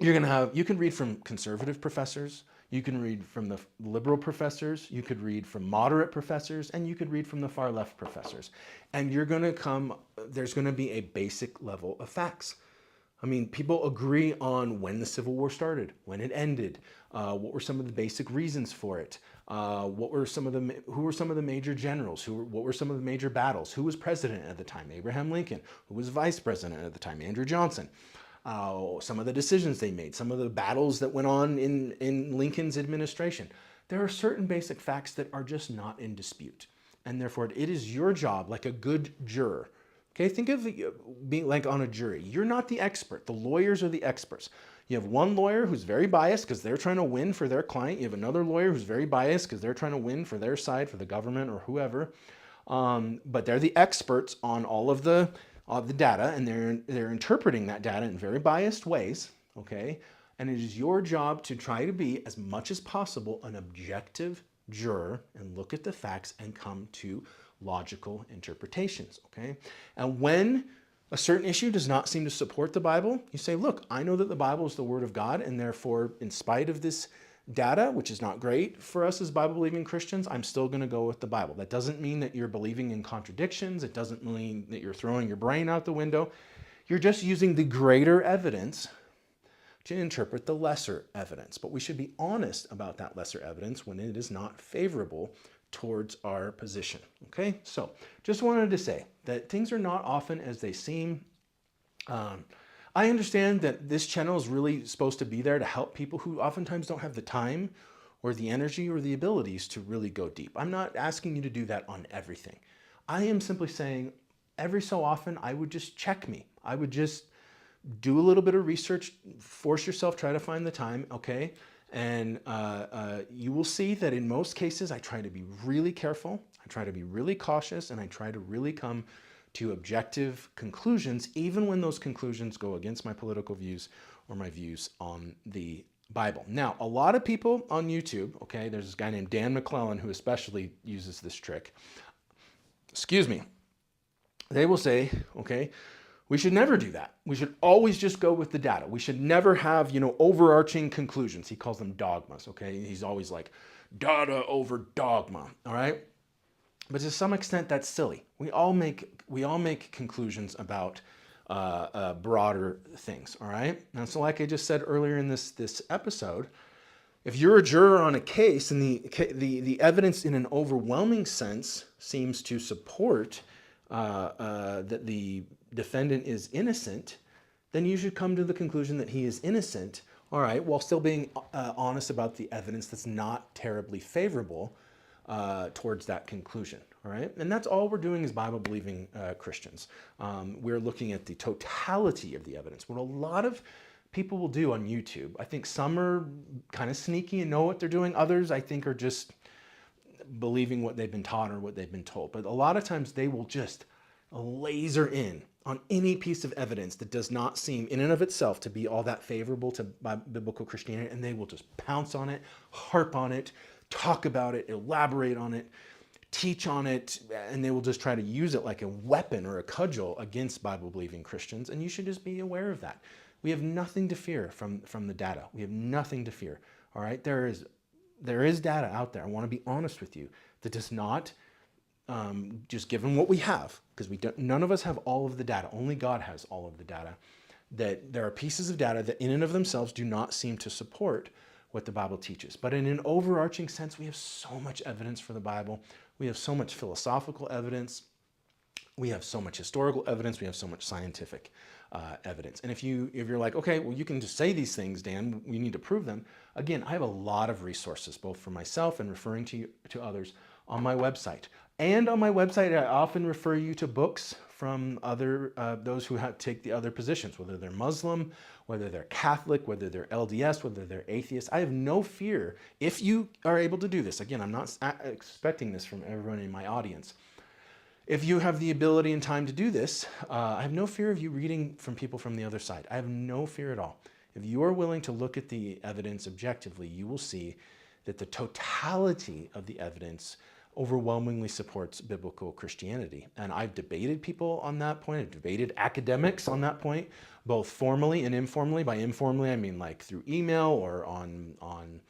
You can read from conservative professors, you can read from the liberal professors, you could read from moderate professors, and you could read from the far left professors. And there's going to be a basic level of facts. I mean, people agree on when the Civil War started, when it ended, what were some of the basic reasons for it, who were some of the major generals, what were some of the major battles, who was president at the time, Abraham Lincoln, who was vice president at the time, Andrew Johnson. Some of the decisions they made, some of the battles that went on in Lincoln's administration. There are certain basic facts that are just not in dispute. And therefore, it is your job, like a good juror. Okay, think of it being like on a jury. You're not the expert. The lawyers are the experts. You have one lawyer who's very biased because they're trying to win for their client. You have another lawyer who's very biased because they're trying to win for their side, for the government or whoever. But they're the experts on all of the data, and they're interpreting that data in very biased ways, okay? And it is your job to try to be, as much as possible, an objective juror and look at the facts and come to logical interpretations, okay? And when a certain issue does not seem to support the Bible, you say, look, I know that the Bible is the Word of God, and therefore, in spite of this data, which is not great for us as Bible-believing Christians, I'm still going to go with the Bible. That doesn't mean that you're believing in contradictions. It doesn't mean that you're throwing your brain out the window. You're just using the greater evidence to interpret the lesser evidence. But we should be honest about that lesser evidence when it is not favorable towards our position. Okay? So, just wanted to say that things are not often as they seem. I understand that this channel is really supposed to be there to help people who oftentimes don't have the time or the energy or the abilities to really go deep. I'm not asking you to do that on everything. I am simply saying every so often I would just check me. I would just do a little bit of research, force yourself, try to find the time, okay? And you will see that in most cases I try to be really careful, I try to be really cautious, and I try to really come to objective conclusions, even when those conclusions go against my political views or my views on the Bible. Now, a lot of people on YouTube, okay, there's this guy named Dan McClellan who especially uses this trick. Excuse me. They will say, okay, we should never do that. We should always just go with the data. We should never have, overarching conclusions. He calls them dogmas, okay? He's always like, data over dogma, all right? But to some extent, that's silly. We all make conclusions about broader things. All right. Now, so like I just said earlier in this episode, if you're a juror on a case and the evidence in an overwhelming sense seems to support that the defendant is innocent, then you should come to the conclusion that he is innocent. All right, while still being honest about the evidence that's not terribly favorable towards that conclusion. All right, and that's all we're doing as Bible-believing Christians. We're looking at the totality of the evidence. What a lot of people will do on YouTube, I think some are kind of sneaky and know what they're doing. Others, I think, are just believing what they've been taught or what they've been told. But a lot of times they will just laser in on any piece of evidence that does not seem in and of itself to be all that favorable to biblical Christianity, and they will just pounce on it, harp on it, talk about it, elaborate on it, teach on it, and they will just try to use it like a weapon or a cudgel against Bible-believing Christians, and you should just be aware of that. We have nothing to fear from the data. We have nothing to fear, all right? There is data out there, I want to be honest with you, that does not, just given what we have, because none of us have all of the data, only God has all of the data, that there are pieces of data that in and of themselves do not seem to support what the Bible teaches. But in an overarching sense, we have so much evidence for the Bible. We have so much philosophical evidence. We have so much historical evidence. We have so much scientific evidence. And if you're like, okay, well, you can just say these things, Dan, we need to prove them. Again, I have a lot of resources, both for myself and referring to others on my website. And on my website, I often refer you to books from those who take the other positions, whether they're Muslim, whether they're Catholic, whether they're LDS, whether they're atheist. I have no fear if you are able to do this. Again, I'm not expecting this from everyone in my audience. If you have the ability and time to do this, I have no fear of you reading from people from the other side. I have no fear at all. If you are willing to look at the evidence objectively, you will see that the totality of the evidence overwhelmingly supports biblical Christianity. And I've debated people on that point. I've debated academics on that point, both formally and informally. By informally, I mean like through email or on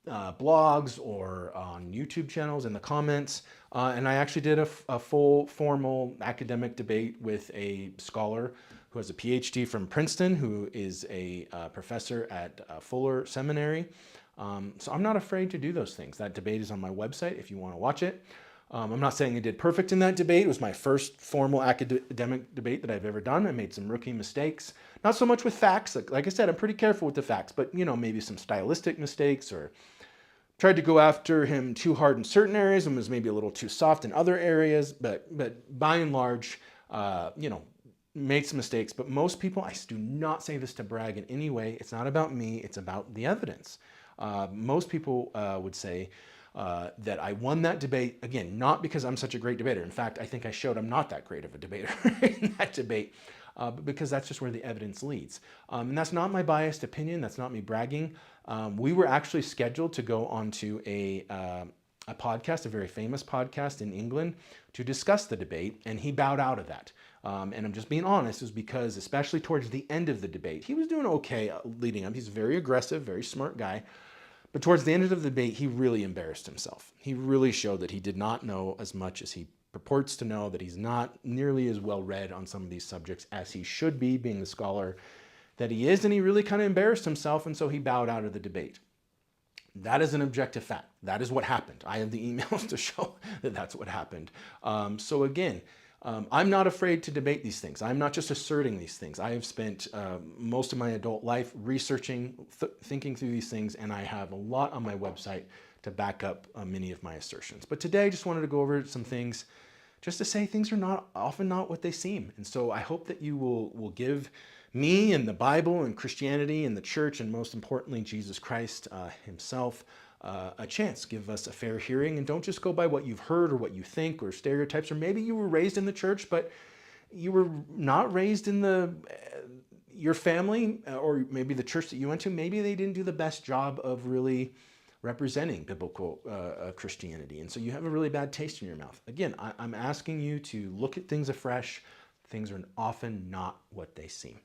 blogs or on YouTube channels in the comments. And I actually did a full formal academic debate with a scholar who has a PhD from Princeton, who is a professor at Fuller Seminary. So I'm not afraid to do those things. That debate is on my website if you want to watch it. I'm not saying I did perfect in that debate. It was my first formal academic debate that I've ever done. I made some rookie mistakes. Not so much with facts. Like I said, I'm pretty careful with the facts, but maybe some stylistic mistakes, or tried to go after him too hard in certain areas and was maybe a little too soft in other areas. But by and large, made some mistakes. But most people, I do not say this to brag in any way. It's not about me. It's about the evidence. Most people would say that I won that debate, again, not because I'm such a great debater. In fact, I think I showed I'm not that great of a debater in that debate, but because that's just where the evidence leads. And that's not my biased opinion. That's not me bragging. We were actually scheduled to go onto a podcast, a very famous podcast in England, to discuss the debate, and he bowed out of that. And I'm just being honest, is because especially towards the end of the debate, he was doing okay leading up. He's a very aggressive, very smart guy. But towards the end of the debate, he really embarrassed himself. He really showed that he did not know as much as he purports to know, that he's not nearly as well read on some of these subjects as he should be, being the scholar that he is, and he really kind of embarrassed himself, and so he bowed out of the debate. That is an objective fact. That is what happened. I have the emails to show that that's what happened. So again, I'm not afraid to debate these things. I'm not just asserting these things. I have spent most of my adult life researching, thinking through these things, and I have a lot on my website to back up many of my assertions. But today I just wanted to go over some things just to say things are often not what they seem. And so I hope that you will give me and the Bible and Christianity and the church, and most importantly, Jesus Christ himself, a chance. Give us a fair hearing, and don't just go by what you've heard or what you think or stereotypes, or maybe you were raised in the church, but you were not raised in your family, or maybe the church that you went to, maybe they didn't do the best job of really representing biblical Christianity. And so you have a really bad taste in your mouth. Again, I'm asking you to look at things afresh. Things are often not what they seem.